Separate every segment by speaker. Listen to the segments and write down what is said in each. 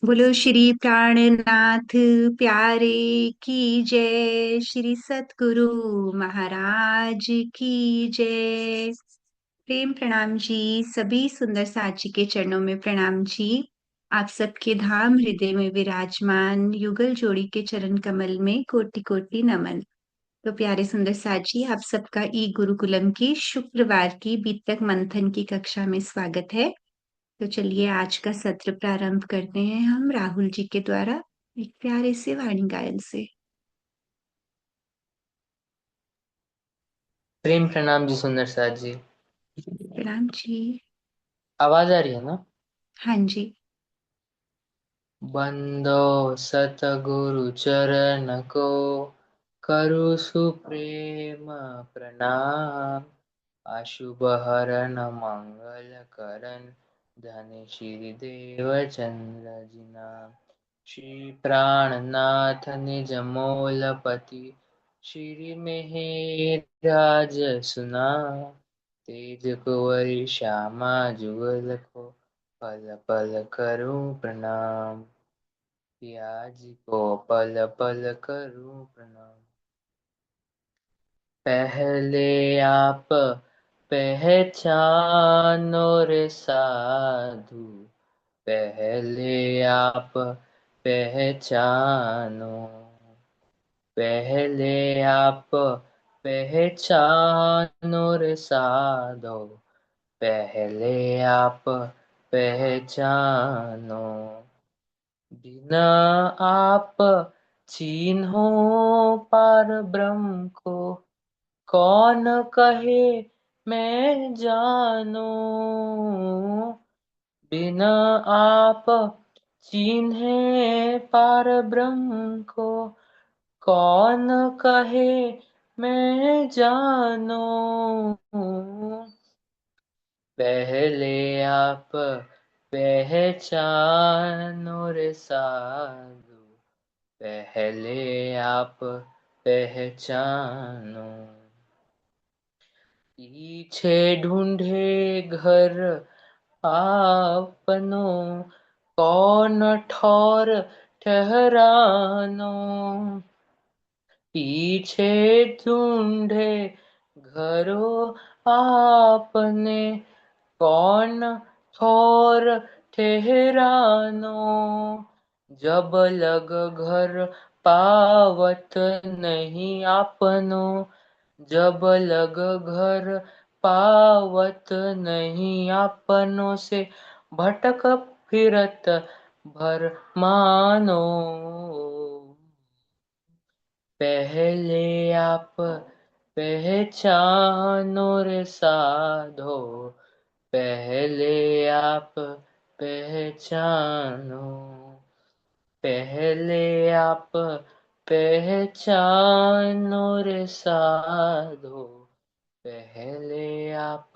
Speaker 1: बोलो श्री प्राणनाथ प्यारे की जय। श्री सतगुरु महाराज की जय। प्रेम प्रणाम जी। सभी सुंदर साथ जी के चरणों में प्रणाम जी। आप सबके धाम हृदय में विराजमान युगल जोड़ी के चरण कमल में कोटि कोटि नमन। तो प्यारे सुंदर साथ जी, आप सबका ई गुरुकुलम की शुक्रवार की बीतक मंथन की कक्षा में स्वागत है। तो चलिए आज का सत्र प्रारंभ करते हैं हम राहुल जी के द्वारा एक प्यारे से वाणी गायन से।
Speaker 2: प्रेम प्रणाम जी सुंदर साथ जी।
Speaker 1: प्रणाम जी।
Speaker 2: आवाज आ रही है ना?
Speaker 1: हाँ जी।
Speaker 2: बंदो सतगुरु चरण को करु सुप्रेम प्रणाम। अशुभ हरन मंगल करन धन श्री देव चंद्र जी नाम। श्री प्राणनाथ निज मोलपति श्री मेहराज सुना। तेज कुंवर श्यामा जुगल को पल पल करूं प्रणाम। पिया जी को पल पल करूं प्रणाम। पहले आप पहचानो रे साधु, पहले आप पहचानो। पहले आप पहचानो रे साधो, पहले आप पहचानो। बिना आप चिन्हो पार ब्रह्म को, कौन कहे मैं जानो। बिना आप चिन्हे पार ब्रह्म को, कौन कहे मैं जानो। पहले आप पहचानो रे साधु, पहले आप पहचानो। पीछे ढूंढे घर आपनो, कौन ठौर ठहरानो। पीछे ढूंढे घरों आपने, कौन ठौर ठहरानो। जब लग घर पावत नहीं आपनो, जब लग घर पावत नहीं आपनों से, भटक फिरत भर मानो। पहले आप पहचानो रे साधो, पहले आप पहचानो। पहले आप पहचानो रे साधो, पहले आप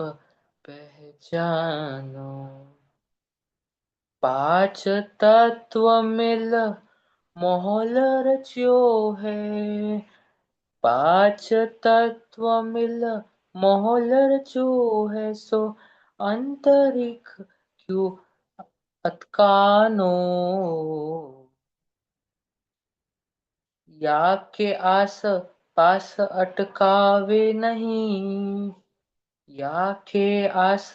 Speaker 2: पहचानो। पांच तत्व मिल मोहल रच्यो है, पांच तत्व मिल मोहल रच्यो है। सो अंतरिक्ष क्यों अतकानो। या के आस पास अटकावे नहीं, या के आस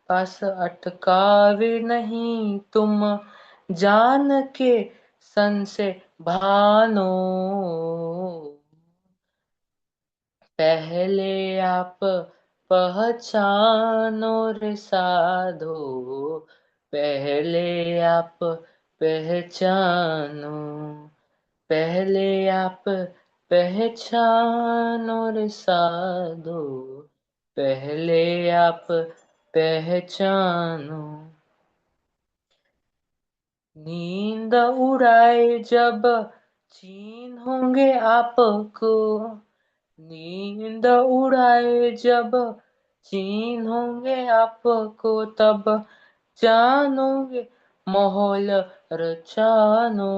Speaker 2: पास अटकावे नहीं। तुम जान के संशय भानो। पहले आप पहचानो रे साधो, पहले आप पहचानो। पहले आप पहचानो रे साधो, पहले आप पहचानो। नींद उड़ाए जब चीन होंगे आपको, नींद उड़ाए जब चीन होंगे आपको, तब जानोगे माहौल रचानो।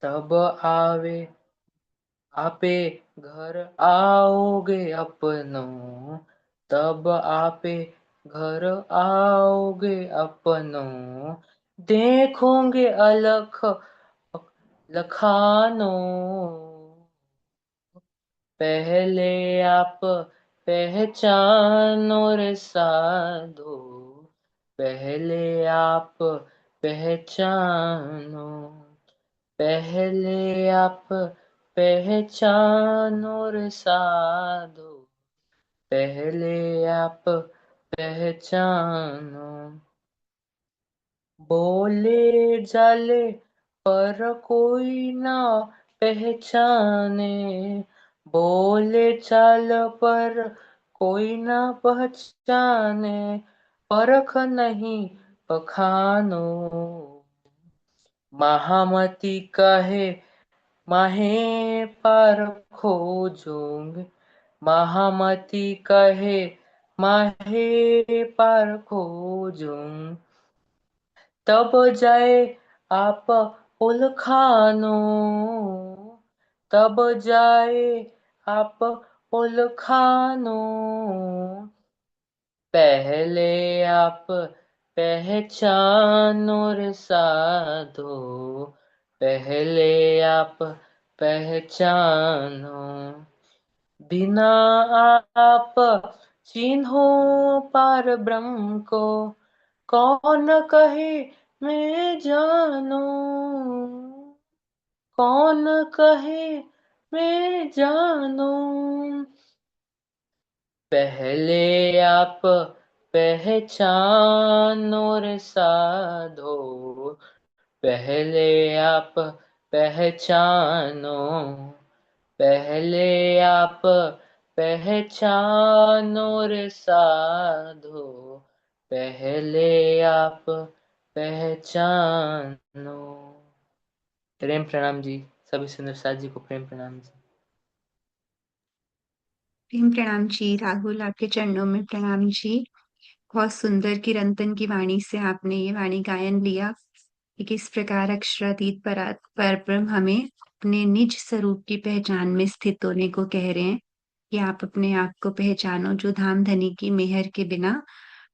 Speaker 2: तब आवे आपे घर आओगे अपनो, तब आपे घर आओगे अपनों, देखोगे अलख लखानो। पहले आप पहचानो रे साधो, पहले आप पहचानो, पहले आप पहचानो रे साधो, पहले आप पहचानो। बोले जाले पर कोई ना पहचाने, बोले चाल पर कोई ना पहचाने, परख नहीं पखानो। महामती कहे माहे पार खोजोंगे, महामती कहे माहे पार खोजूं। तब जाए आप उलखानो, तब जाए आप उलखानो। पहले आप पहचानो रे साधो, पहले आप पहचानो। बिना आप चिन्हो पार ब्रह्म को, कौन कहे मैं जानू, कौन कहे मैं जानू। पहले आप पहचानो रे साधो, पहले आप पहचानो, पहले आप पहचानो रे साधो, पहले आप पहचानो। प्रेम प्रणाम जी, सभी सुंदर साथ जी को प्रेम प्रणाम जी।
Speaker 1: प्रेम प्रणाम जी राहुल, आपके चरणों में प्रणाम जी। बहुत सुंदर किरंतन की वाणी से आपने ये वाणी गायन लिया कि किस प्रकार अक्षरातीत परब्रह्म हमें अपने निज स्वरूप की पहचान में स्थित होने को कह रहे हैं कि आप अपने आप को पहचानो, जो धाम धनी की मेहर के बिना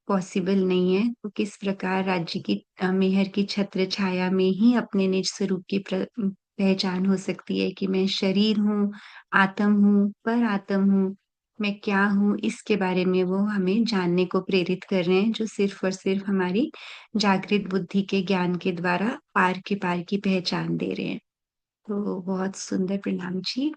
Speaker 1: पॉसिबल नहीं है। तो किस प्रकार राज्य की मेहर की छत्र छाया में ही अपने निज स्वरूप की पहचान हो सकती है कि मैं शरीर हूँ, आत्म हूँ, पर आत्म हूँ, मैं क्या हूँ, इसके बारे में वो हमें जानने को प्रेरित कर रहे हैं, जो सिर्फ और सिर्फ हमारी जागृत बुद्धि के ज्ञान के द्वारा पार की पहचान दे रहे हैं। तो बहुत सुंदर, प्रणाम जी।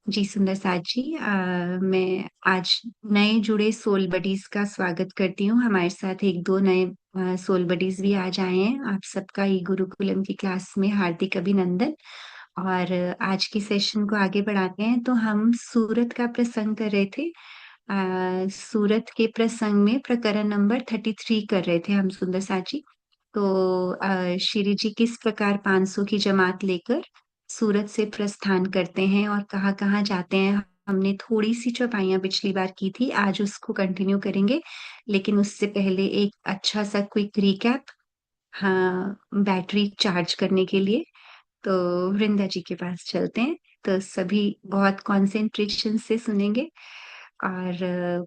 Speaker 1: जी सुंदर साथ जी, मैं आज नए जुड़े सोल बडीज का स्वागत करती हूँ। हमारे साथ एक दो नए सोल बडीज भी आज आए हैं। आप सबका ई गुरुकुलम की क्लास में हार्दिक अभिनंदन। और आज की सेशन को आगे बढ़ाते हैं। तो हम सूरत का प्रसंग कर रहे थे। सूरत के प्रसंग में प्रकरण नंबर 33 कर रहे थे हम सुंदर साथ जी। तो श्री जी किस प्रकार 500 की जमात लेकर सूरत से प्रस्थान करते हैं और कहाँ कहाँ जाते हैं, हमने थोड़ी सी चौपाइयाँ पिछली बार की थी, आज उसको कंटिन्यू करेंगे। लेकिन उससे पहले एक अच्छा सा क्विक रिकैप, हाँ, बैटरी चार्ज करने के लिए। तो वृंदा जी के पास चलते हैं। तो सभी बहुत कंसंट्रेशन से सुनेंगे और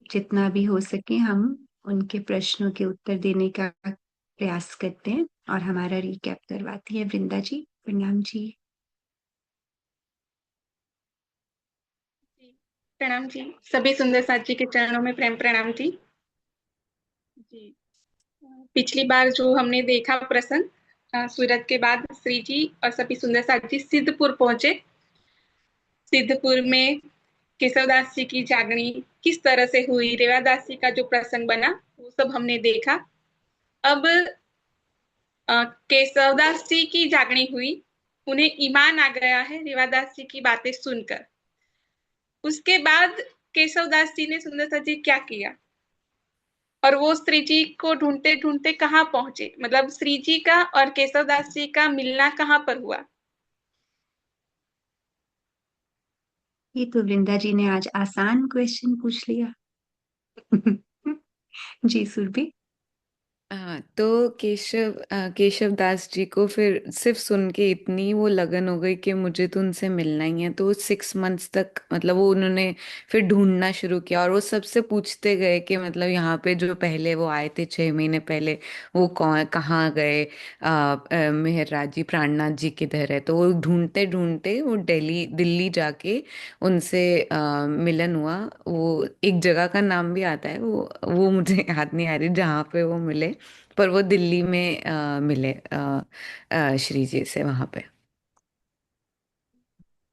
Speaker 1: जितना भी हो सके हम उनके प्रश्नों के उत्तर देने का प्रयास करते हैं। और हमारा रिकैप करवाती है वृंदा जी। प्रणाम जी।
Speaker 3: जी, प्रणाम जी। सभी सुंदर साथ जी के चरणों में प्रेम प्रणाम जी। जी, पिछली बार जो हमने देखा प्रसंग, सूरत के बाद श्री जी और सभी सुंदर साथ जी सिद्धपुर पहुंचे। सिद्धपुर में केशवदास जी की जागनी किस तरह से हुई, रेवादास जी का जो प्रसंग बना, वो सब हमने देखा। अब केशवदास जी की जागनी हुई, उन्हें ईमान आ गया है रेवादास जी की बातें सुनकर। उसके बाद केशवदास जी ने सुंदर साथ जी क्या किया, और वो श्री जी को ढूंढते ढूंढते कहाँ पहुंचे, मतलब श्री जी का और केशवदास जी का मिलना कहाँ पर हुआ।
Speaker 1: ये तो वृंदा जी ने आज आसान क्वेश्चन पूछ लिया। जी सुरभि।
Speaker 4: तो केशव दास जी को फिर सिर्फ सुन के इतनी वो लगन हो गई कि मुझे तो उनसे मिलना ही है। तो 6 मंथ्स तक मतलब वो उन्होंने फिर ढूंढना शुरू किया, और वो सबसे पूछते गए कि मतलब यहाँ पे जो पहले वो आए थे 6 महीने पहले, वो कौन, कहाँ गए, मेहर जी प्राणनाथ जी किधर है। तो वो ढूंढते ढूंढते वो दिल्ली जाके उनसे मिलन हुआ। वो एक जगह का नाम भी आता है, वो मुझे याद नहीं आ रही जहाँ पे वो मिले, पर वो दिल्ली में मिले श्री जी से वहां पे।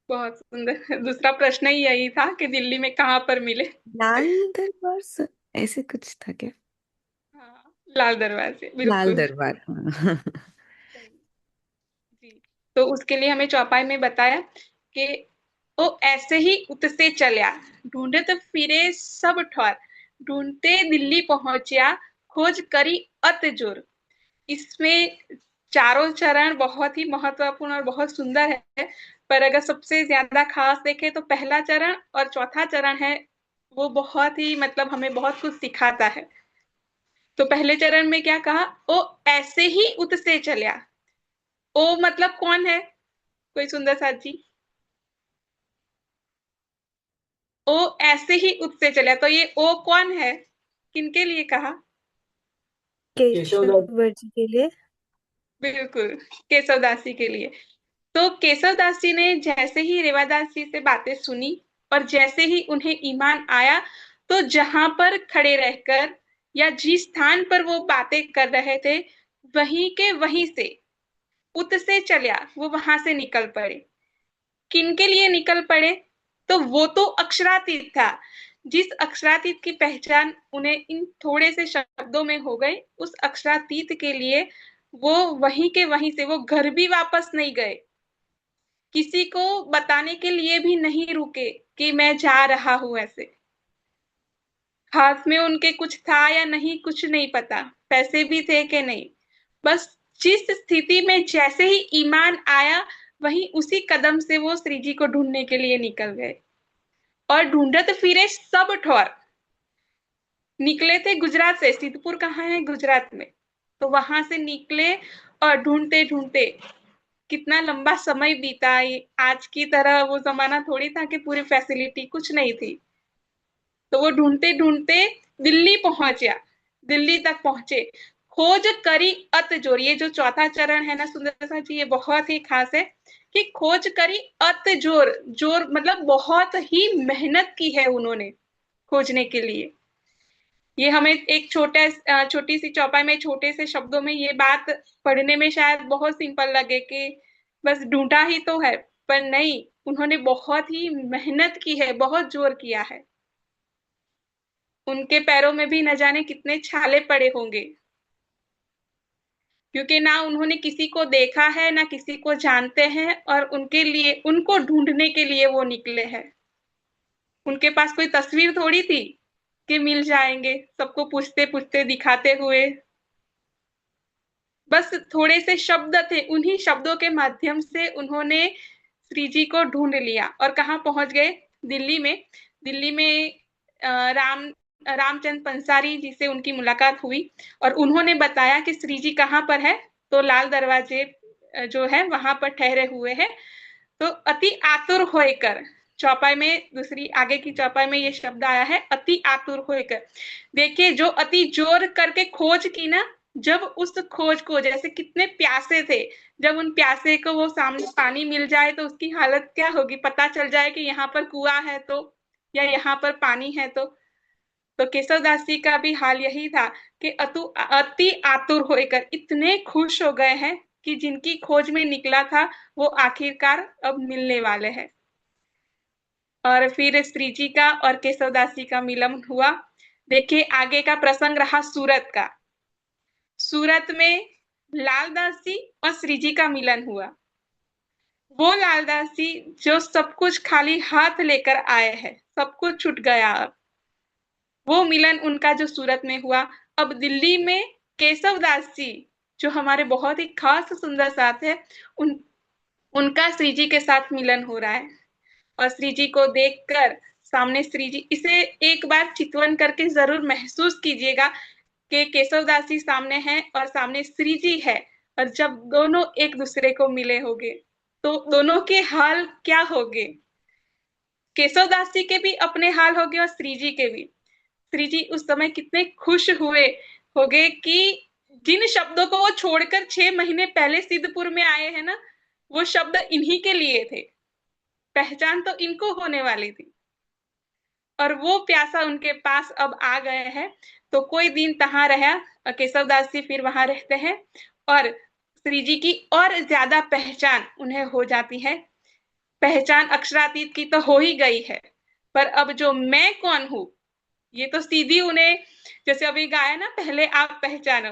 Speaker 3: बहुत सुंदर। दूसरा प्रश्न ही यही था कि दिल्ली में कहाँ पर मिले।
Speaker 4: लाल दरबार ऐसे कुछ था क्या?
Speaker 3: हाँ, लाल दरवाजे से,
Speaker 4: लाल
Speaker 3: बिल्कुल
Speaker 4: दरबार, हाँ।
Speaker 3: सही। जी, तो उसके लिए हमें चौपाई में बताया कि वो ऐसे ही उतसे चल्या, ढूंढे तो फिरे सब ठौर, ढूंढते दिल्ली पहुंचा, खोज करी अत जोर। इसमें चारों चरण बहुत ही महत्वपूर्ण और बहुत सुंदर है। पर अगर सबसे ज्यादा खास देखें तो पहला चरण और चौथा चरण है, वो बहुत ही मतलब हमें बहुत कुछ सिखाता है। तो पहले चरण में क्या कहा, वो ऐसे ही उत से चलिया। ओ मतलब कौन है, कोई सुंदर साथ जी? ओ ऐसे ही उत से चलिया, तो ये ओ कौन है, किनके लिए कहा?
Speaker 2: केशव दास।
Speaker 5: केशव जी के लिए।
Speaker 3: बिल्कुल, केशवदास जी के लिए। तो केशवदास जी ने जैसे ही रेवादास जी से बातें सुनी और जैसे ही उन्हें ईमान आया, तो जहां पर खड़े रहकर या जिस स्थान पर वो बातें कर रहे थे, वहीं के वहीं से उत से चलिया, वो वहां से निकल पड़े। किनके लिए निकल पड़े? तो वो तो अक्षरातीत था। जिस अक्षरातीत की पहचान उन्हें इन थोड़े से शब्दों में हो गई, उस अक्षरातीत के लिए वो वहीं के वहीं से, वो घर भी वापस नहीं गए, किसी को बताने के लिए भी नहीं रुके कि मैं जा रहा हूं। ऐसे हाथ में उनके कुछ था या नहीं, कुछ नहीं पता, पैसे भी थे कि नहीं, बस जिस स्थिति में जैसे ही ईमान आया, वहीं उसी कदम से वो श्री जी को ढूंढने के लिए निकल गए। और ढूंढत फिरे सब ठौर, निकले थे गुजरात से। सिद्धपुर कहाँ है? गुजरात में। तो वहां से निकले और ढूंढते ढूंढते कितना लंबा समय बीता। आज की तरह वो जमाना थोड़ी था कि पूरी फैसिलिटी कुछ नहीं थी। तो वो ढूंढते ढूंढते दिल्ली पहुंचा, दिल्ली तक पहुंचे। खोज करी अत जोर, ये जो चौथा चरण है ना सुंदर सा जी, ये बहुत ही खास है कि खोज करी अत जोर। जोर मतलब बहुत ही मेहनत की है उन्होंने खोजने के लिए। ये हमें एक छोटी सी चौपाई में छोटे से शब्दों में ये बात पढ़ने में शायद बहुत सिंपल लगे कि बस ढूंढा ही तो है, पर नहीं, उन्होंने बहुत ही मेहनत की है, बहुत जोर किया है। उनके पैरों में भी न जाने कितने छाले पड़े होंगे, क्योंकि ना उन्होंने किसी को देखा है ना किसी को जानते हैं, और उनके लिए, उनको ढूंढने के लिए वो निकले हैं। उनके पास कोई तस्वीर थोड़ी थी कि मिल जाएंगे सबको पूछते पूछते दिखाते हुए। बस थोड़े से शब्द थे, उन्हीं शब्दों के माध्यम से उन्होंने श्री जी को ढूंढ लिया और कहाँ पहुंच गए? दिल्ली में। दिल्ली में रामचंद्र पंसारी जी से उनकी मुलाकात हुई और उन्होंने बताया कि श्री जी कहाँ पर है। तो लाल दरवाजे जो है वहां पर ठहरे हुए हैं। तो अति आतुर होकर, चौपाई में दूसरी आगे की चौपाई में ये शब्द आया है, अति आतुर होकर। देखिए, जो अति जोर करके खोज की ना, जब उस खोज को, जैसे कितने प्यासे थे, जब उन प्यासे को वो सामने पानी मिल जाए तो उसकी हालत क्या होगी, पता चल जाए कि यहाँ पर कुआं है तो, या यहाँ पर पानी है तो केशवदास जी का भी हाल यही था कि अति आतुर होकर इतने खुश हो गए हैं कि जिनकी खोज में निकला था वो आखिरकार अब मिलने वाले हैं। और फिर श्री जी का और केशवदास जी का मिलन हुआ। देखिए, आगे का प्रसंग रहा सूरत का। सूरत में लालदास जी और श्री जी का मिलन हुआ। वो लालदास जी जो सब कुछ खाली हाथ लेकर आए हैं, सब कुछ छूट गया अब। वो मिलन उनका जो सूरत में हुआ। अब दिल्ली में केशवदास जी जो हमारे बहुत ही खास सुंदर साथ है, उनका श्री जी के साथ मिलन हो रहा है। और श्री जी को देखकर सामने श्री जी, इसे एक बार चितवन करके जरूर महसूस कीजिएगा कि केशवदास जी सामने हैं और सामने श्री जी है, और जब दोनों एक दूसरे को मिले होंगे तो दोनों के हाल क्या होंगे। केशवदास जी के भी अपने हाल होंगे और श्री जी के भी। श्री जी उस समय कितने खुश हुए होंगे कि जिन शब्दों को वो छोड़कर 6 महीने पहले सिद्धपुर में आए हैं ना, वो शब्द इन्हीं के लिए थे, पहचान तो इनको होने वाली थी, और वो प्यासा उनके पास अब आ गए हैं। तो कोई दिन तहां रहा, केशवदास जी फिर वहां रहते हैं और श्री जी की और ज्यादा पहचान उन्हें हो जाती है। पहचान अक्षरातीत की तो हो ही गई है, पर अब जो मैं कौन हूं, ये तो सीधी उन्हें, जैसे अभी गाया ना, पहले आप पहचानो,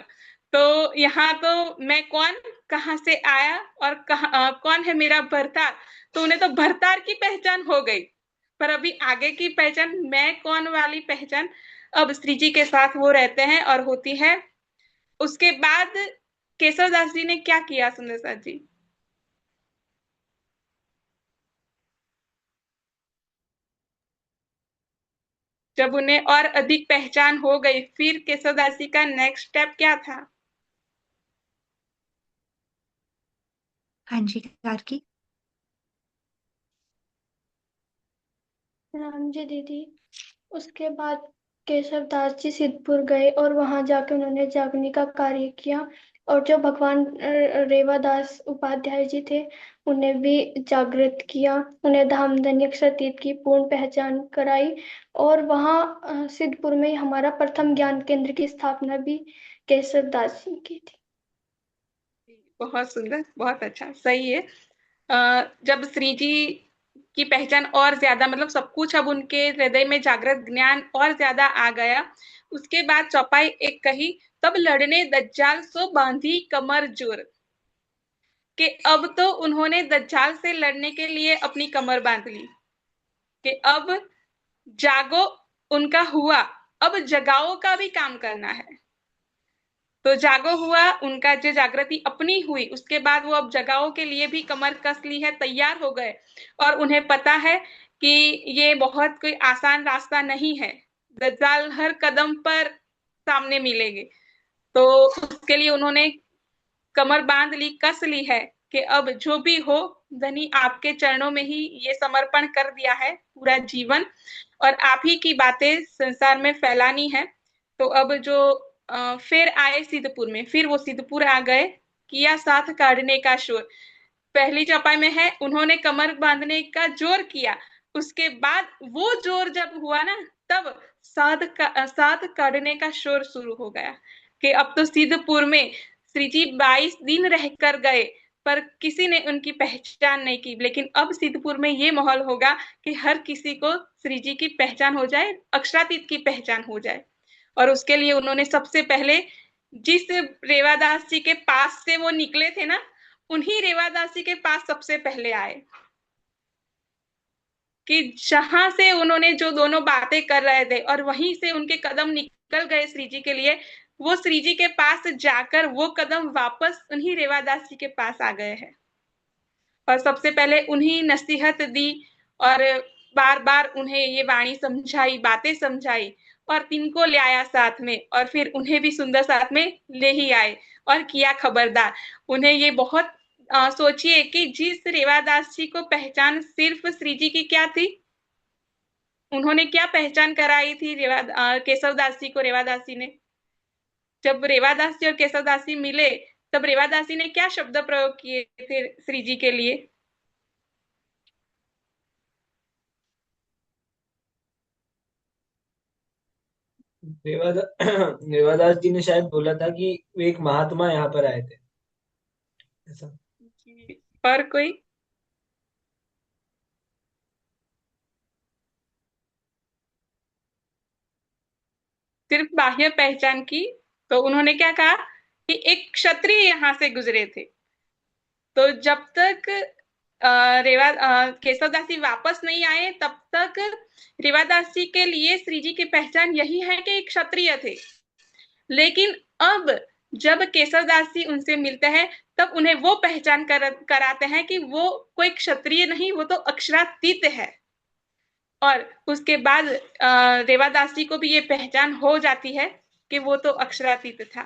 Speaker 3: तो यहाँ तो मैं कौन, कहाँ से आया और कौन है मेरा भरतार, तो उन्हें तो भरतार की पहचान हो गई। पर अभी आगे की पहचान, मैं कौन वाली पहचान, अब श्री जी के साथ वो रहते हैं और होती है। उसके बाद केशवदास जी ने क्या किया सुंदर साथ जी? जब उन्हें और अधिक पहचान हो गई, फिर केशवदास जी का नेक्स्ट स्टेप क्या था?
Speaker 1: हाँ जी कार्की।
Speaker 5: राम जी दीदी, उसके बाद केशव दास जी सिद्धपुर गए और वहां जाके उन्होंने जागने का कार्य किया, और जो भगवान रेवादास उपाध्याय जी थे उन्हें भी जागृत किया, उन्हें धामधनी अक्षरातीत की पूर्ण पहचान कराई। और वहाँ सिद्धपुर में हमारा प्रथम ज्ञान केंद्र की स्थापना भी केशव दास जी की थी।
Speaker 3: बहुत सुंदर, बहुत अच्छा, सही है। जब श्री जी की पहचान और ज्यादा, मतलब सब कुछ अब उनके हृदय में जागृत ज्ञान और ज्यादा आ गया, उसके बाद चौपाई एक कही, तब लड़ने दज्जाल सो बांधी कमर जोर, कि अब तो उन्होंने दज्जाल से लड़ने के लिए अपनी कमर बांध ली, कि अब जागो उनका हुआ, अब जगाओ का भी काम करना है। तो जागो हुआ उनका, जो जागृति अपनी हुई, उसके बाद वो अब जगाओ के लिए भी कमर कस ली है, तैयार हो गए, और उन्हें पता है कि ये बहुत कोई आसान रास्ता नहीं है, दज्जाल हर कदम पर सामने मिलेंगे। तो उसके लिए उन्होंने कमर बांध ली, कस ली है कि अब जो भी हो धनी आपके चरणों में ही ये समर्पण कर दिया है पूरा जीवन, और आप ही की बातें संसार में फैलानी है। तो अब जो फिर आए सिद्धपुर में, फिर वो सिद्धपुर आ गए, किया साथ काढ़ने का शोर। पहली चौपाई में है, उन्होंने कमर बांधने का जोर किया, उसके बाद वो जोर जब हुआ ना, तब साथ काढ़ने का शोर शुरू हो गया, कि अब तो सिद्धपुर में श्री जी 22 दिन रह कर गए, पर किसी ने उनकी पहचान नहीं की। लेकिन अब सिद्धपुर में ये माहौल होगा कि हर किसी को श्री जी की पहचान हो जाए, अक्षरातीत की पहचान हो जाए। और उसके लिए उन्होंने सबसे पहले जिस रेवादास जी के पास से वो निकले थे ना, उन्हीं रेवादास जी के पास सबसे पहले आए, कि जहां से उन्होंने जो दोनों बातें कर रहे थे और वहीं से उनके कदम निकल गए श्री जी के लिए, वो श्री जी के पास जाकर वो कदम वापस उन्हीं रेवादास जी के पास आ गए हैं। और सबसे पहले उन्हीं नसीहत दी, और बार बार उन्हें ये वाणी समझाई, बातें समझाई, और तिनको ले आया साथ में, और फिर उन्हें भी सुंदर साथ में ले ही आए और किया खबरदार। उन्हें ये बहुत सोचिए कि जिस रेवादास जी को पहचान सिर्फ श्री जी की क्या थी, उन्होंने क्या पहचान कराई थी केशवदास जी को, रेवादास जी ने। जब रेवादास जी और केशवदास जी मिले, तब रेवादास जी ने क्या शब्द प्रयोग किए थे श्री जी के लिए?
Speaker 6: रेवादास जी ने शायद बोला था कि वे एक महात्मा यहाँ पर आए थे, ऐसा।
Speaker 3: और कोई? सिर्फ बाह्य पहचान की, तो उन्होंने क्या कहा कि एक क्षत्रिय यहाँ से गुजरे थे। तो जब तक केशवदास जी वापस नहीं आए, तब तक रेवादास जी के लिए श्री जी की पहचान यही है कि एक क्षत्रिय थे। लेकिन अब जब केशवदास जी उनसे मिलते हैं, तब उन्हें वो पहचान कराते हैं कि वो कोई क्षत्रिय नहीं, वो तो अक्षरातीत है। और उसके बाद रेवादास जी को भी ये पहचान हो जाती है कि वो तो अक्षरातीत था।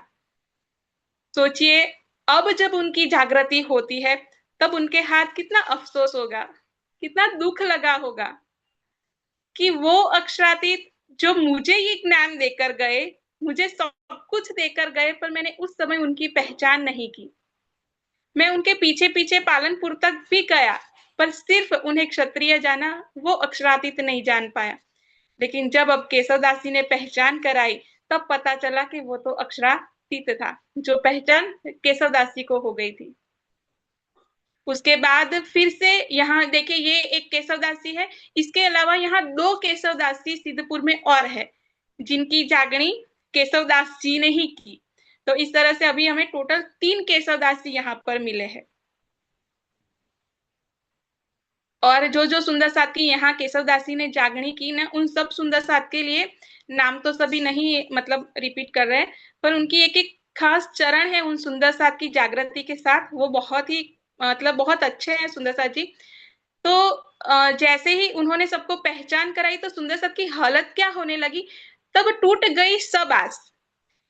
Speaker 3: सोचिए, अब जब उनकी जागृति होती है तब उनके हाथ कितना अफसोस होगा, कितना दुख लगा होगा कि वो अक्षरातीत जो मुझे ये ज्ञान देकर गए, मुझे सब कुछ देकर गए, पर मैंने उस समय उनकी पहचान नहीं की। मैं उनके पीछे पीछे पालनपुर तक भी गया, पर सिर्फ उन्हें क्षत्रिय जाना, वो अक्षरातीत नहीं जान पाया। लेकिन जब अब केशवदास जी ने पहचान कराई, तब पता चला कि वो तो अक्षरातीत था, जो पहचान केशवदास जी को हो गई थी। उसके बाद फिर से यहाँ देखिए, ये एक केशवदास जी है, इसके अलावा यहाँ 2 केशवदास जी सिद्धपुर में और है, जिनकी जागनी केशवदास जी ने ही की। तो इस तरह से अभी हमें टोटल 3 केशवदास जी यहाँ पर मिले हैं। और जो जो सुंदर साथ की यहाँ केशवदासी ने जागनी की ना, उन सब सुंदर साथ के लिए नाम तो सभी नहीं मतलब रिपीट कर रहे हैं, पर उनकी एक एक खास चरण है उन सुंदर साथ की जागृति के साथ, वो बहुत ही मतलब बहुत अच्छे हैं सुंदर साथ जी। तो जैसे ही उन्होंने सबको पहचान कराई तो सुंदर साथ की हालत क्या होने लगी, तब टूट गई सब आस,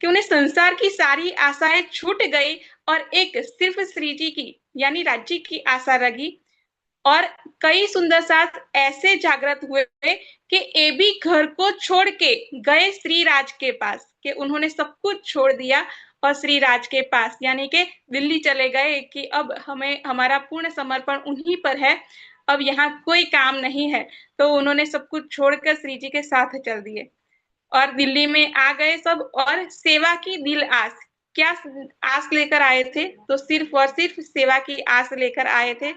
Speaker 3: कि उन्हें संसार की सारी आशाएं छूट गई और एक सिर्फ श्री जी की यानी राज्य की आशा रही। और कई सुंदर साथ ऐसे जागृत हुए कि ए भी घर को छोड़ के गए श्री राज के पास, कि उन्होंने सब कुछ छोड़ दिया और श्री राज के पास यानी कि दिल्ली चले गए, कि अब हमें हमारा पूर्ण समर्पण उन्हीं पर है, अब यहाँ कोई काम नहीं है। तो उन्होंने सब कुछ छोड़कर श्री जी के साथ चल दिए और दिल्ली में आ गए सब, और सेवा की दिल आस, क्या आस लेकर आए थे, तो सिर्फ और सिर्फ सेवा की आस लेकर आए थे।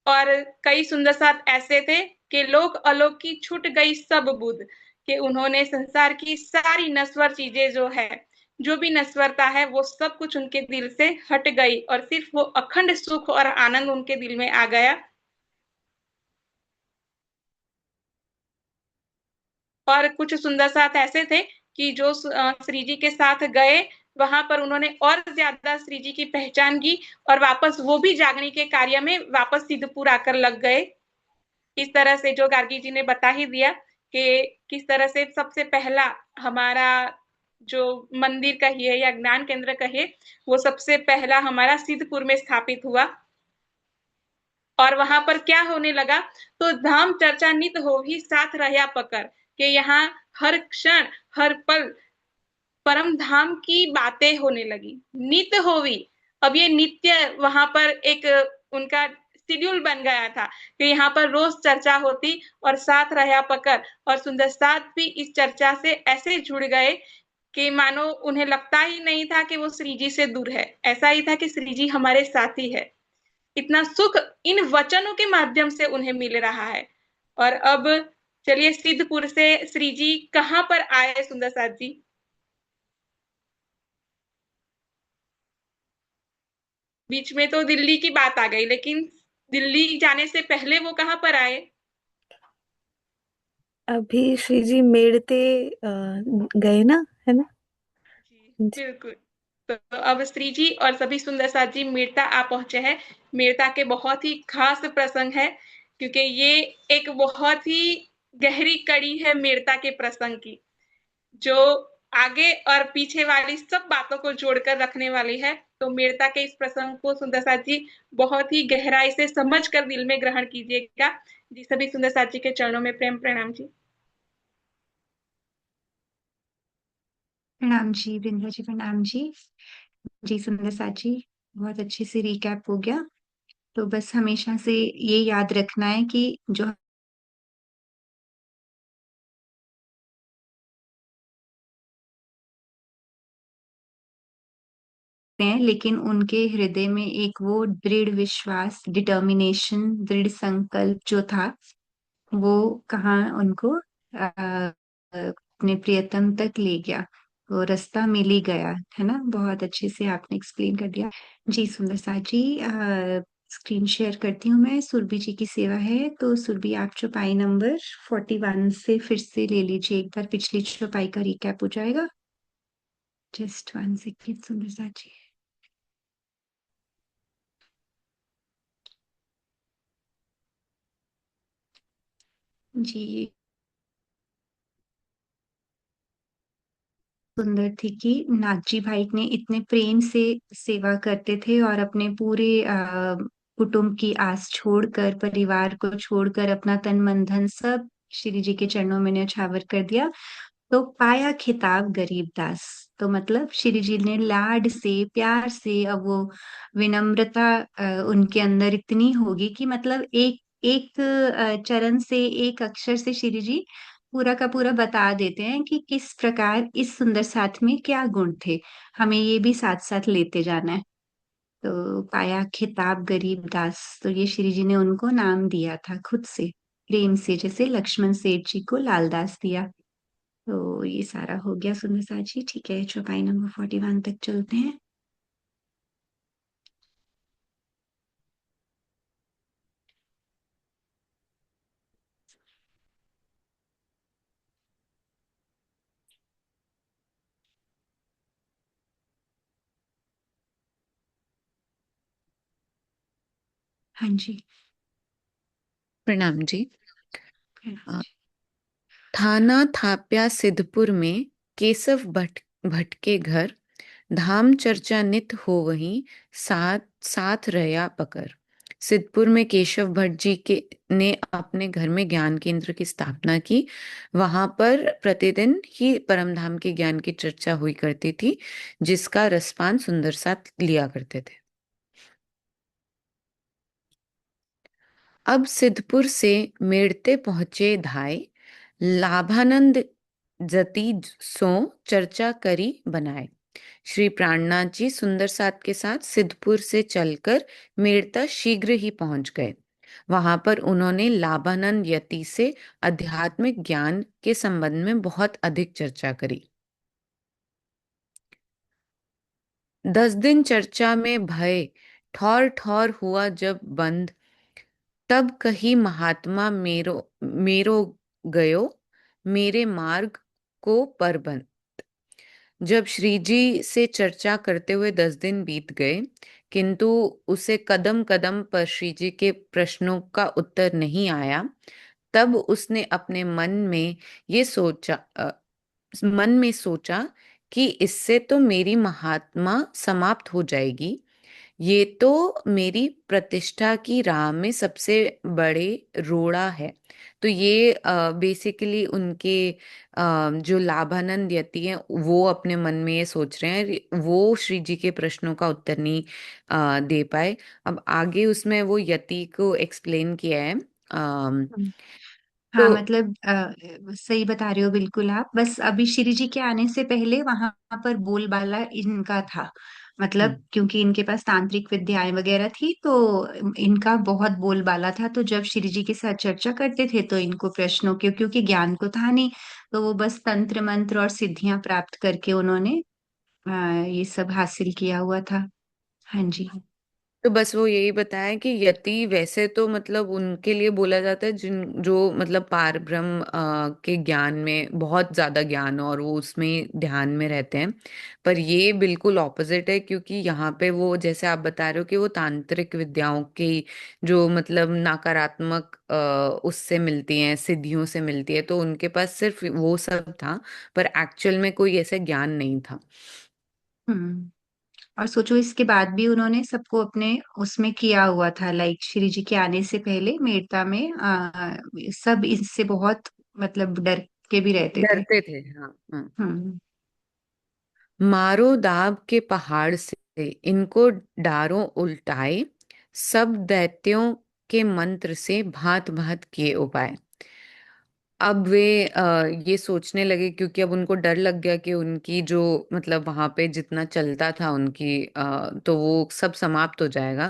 Speaker 3: और कई सुंदर साथ ऐसे थे कि लोक अलोक की छूट गई सब बुध, कि उन्होंने संसार की सारी नश्वर चीजें जो है, जो भी नश्वरता है, वो सब कुछ उनके दिल से हट गई और सिर्फ वो अखंड सुख और आनंद उनके दिल में आ गया। और कुछ सुंदर साथ ऐसे थे कि जो श्री जी के साथ गए, वहां पर उन्होंने और ज्यादा श्री जी की पहचान की और वापस वो भी जागने के कार्य में वापस सिद्धपुर आकर लग गए। इस तरह से जो गार्गी जी ने बता ही दिया कि किस तरह से सबसे पहला हमारा जो मंदिर कहिए या ज्ञान केंद्र कहिए, वो सबसे पहला हमारा सिद्धपुर में स्थापित हुआ। और वहां पर क्या होने लगा, तो धाम चर्चा नित हो ही साथ रहा पकड़, कि यहाँ हर क्षण हर पल परम धाम की बातें होने लगी, नित होवी। अब ये नित्य वहां पर एक उनका शेड्यूल बन गया था कि यहाँ पर रोज चर्चा होती और साथ रहा पकड़, और सुंदर साथ भी इस चर्चा से ऐसे जुड़ गए कि मानो उन्हें लगता ही नहीं था कि वो श्री जी से दूर है, ऐसा ही था कि श्री जी हमारे साथ ही है। इतना सुख इन वचनों के माध्यम से उन्हें मिल रहा है। और अब चलिए सिद्धपुर से श्री जी कहाँ पर आए सुंदर साथ जी। बीच में तो दिल्ली की बात आ गई, लेकिन दिल्ली जाने से पहले वो कहाँ पर आए।
Speaker 7: अभी श्री जी मेड़ते गए ना, है ना?
Speaker 3: जी
Speaker 7: जी।
Speaker 3: बिल्कुल। तो अब श्री जी और सभी सुंदर साथ जी मेड़ता आ पहुंचे हैं। मेड़ता के बहुत ही खास प्रसंग है, क्योंकि ये एक बहुत ही गहरी कड़ी है मेड़ता के प्रसंग की, जो आगे और पीछे वाली सब बातों को जोड़कर रखने वाली है। तो मेड़ता के इस प्रसंग को सुंदर साथ जी बहुत ही गहराई से समझ कर दिल में ग्रहण कीजिएगा। जी सभी सुंदर साथ जी के चरणों में प्रेम प्रणाम जी।
Speaker 1: प्रणाम जी वृंदा जी, प्रणाम जी। जी सुंदर साथ जी, बहुत अच्छे से रिकैप हो गया। तो बस हमेशा से ये याद रखना है कि जो हैं, लेकिन उनके हृदय में एक वो दृढ़ विश्वास, डिटर्मिनेशन, दृढ़ संकल्प जो था, वो कहाँ उनको अपने प्रियतम तक ले गया। वो रास्ता मिल ही गया, है ना? बहुत अच्छे से आपने एक्सप्लेन कर दिया। जी सुंदर साथ जी, स्क्रीन शेयर करती हूँ मैं। सुरभि जी की सेवा है, तो सुरभि आप चौपाई नंबर 41 से फिर से ले लीजिए, एक बार पिछली चौपाई का रिकैप हो जाएगा। जस्ट 1 सेकेंड सुंदर साथ जी। जी सुंदर थी कि नागजी भाई ने इतने प्रेम से सेवा करते थे और अपने पूरे कुटुंब की आस छोड़कर, परिवार को छोड़कर अपना तन मन धन सब श्री जी के चरणों में न्यौछावर कर दिया। तो पाया खिताब गरीबदास। तो मतलब श्री जी ने लाड से, प्यार से, अब वो विनम्रता उनके अंदर इतनी होगी कि मतलब एक एक चरण से, एक अक्षर से श्री जी पूरा का पूरा बता देते हैं कि किस प्रकार इस सुंदर साथ में क्या गुण थे, हमें ये भी साथ साथ लेते जाना है। तो पाया खिताब गरीबदास, तो ये श्री जी ने उनको नाम दिया था खुद से, प्रेम से, जैसे लक्ष्मण सेठ जी को लालदास दिया। तो ये सारा हो गया सुंदर साजी। ठीक है, चौपाई नंबर 41 तक चलते हैं। हाँ जी।
Speaker 4: प्रणाम जी।
Speaker 1: प्रणाम
Speaker 4: अ,
Speaker 1: जी।
Speaker 4: थाना थाप्या सिद्धपुर में केशव भट्ट के घर, धाम चर्चा नित हो वहीं, साथ साथ रया पकर। सिद्धपुर में केशव भट्ट जी के ने अपने घर में ज्ञान केंद्र की स्थापना की। वहां पर प्रतिदिन ही परमधाम के ज्ञान की चर्चा हुई करती थी, जिसका रसपान सुंदर साथ लिया करते थे। अब सिद्धपुर से मेड़ते पहुंचे धाय, लाभानंद जति सो चर्चा करी बनाए। श्री प्राणनाथ जी सुंदर साथ के साथ सिद्धपुर से चलकर मेड़ता शीघ्र ही पहुंच गए। वहां पर उन्होंने लाभानंद यति से आध्यात्मिक ज्ञान के संबंध में बहुत अधिक चर्चा करी। 10 दिन चर्चा में भय ठौर ठौर हुआ जब बंद, तब कही महात्मा मेरो मेरो गयो, मेरे मार्ग को परबंद। जब श्री जी से चर्चा करते हुए 10 दिन बीत गए, किंतु उसे कदम कदम पर श्री जी के प्रश्नों का उत्तर नहीं आया, तब उसने अपने मन में सोचा कि इससे तो मेरी महात्मा समाप्त हो जाएगी। ये तो मेरी प्रतिष्ठा की राह में सबसे बड़े रोड़ा है। तो ये बेसिकली उनके जो लाभानंद यति हैं वो अपने मन में ये सोच रहे हैं, वो श्री जी के प्रश्नों का उत्तर नहीं दे पाए। अब आगे उसमें वो यति को एक्सप्लेन किया है।
Speaker 1: हम्म। हाँ,
Speaker 4: तो
Speaker 1: मतलब सही बता रहे हो बिल्कुल आप। बस अभी श्री जी के आने से पहले वहां पर बोलबाला इनका था, मतलब
Speaker 4: हम्म,
Speaker 1: क्योंकि इनके पास तांत्रिक विद्याएं वगैरह थी, तो इनका बहुत बोलबाला था। तो जब श्री जी के साथ चर्चा करते थे तो इनको प्रश्नों के, क्योंकि ज्ञान तो था नहीं, तो वो बस तंत्र मंत्र और सिद्धियां प्राप्त करके उन्होंने ये सब हासिल किया हुआ था। हाँ जी।
Speaker 4: तो बस वो यही बताया कि यति वैसे तो मतलब उनके लिए बोला जाता है जिन जो मतलब पार ब्रह्म के ज्ञान में बहुत ज्यादा ज्ञान हो और वो उसमें ध्यान में रहते हैं। पर ये बिल्कुल ऑपोजिट है, क्योंकि यहाँ पे वो जैसे आप बता रहे हो कि वो तांत्रिक विद्याओं की जो मतलब नकारात्मक उससे मिलती हैं, सिद्धियों से मिलती है, तो उनके पास सिर्फ वो सब था, पर एक्चुअल में कोई ऐसे ज्ञान नहीं था।
Speaker 1: हम्म। और सोचो, इसके बाद भी उन्होंने सबको अपने उसमें किया हुआ था, लाइक श्री जी के आने से पहले मेड़ता में सब इससे बहुत मतलब डर के भी रहते थे।
Speaker 4: डरते थे, हाँ हाँ।
Speaker 1: हम्म।
Speaker 4: मारो दाब के पहाड़ से इनको डारो उल्टाए, सब दैत्यों के मंत्र से भांत भांत किए उपाय। अब वे ये सोचने लगे, क्योंकि अब उनको डर लग गया कि उनकी जो मतलब वहां पे जितना चलता था उनकी तो वो सब समाप्त हो जाएगा।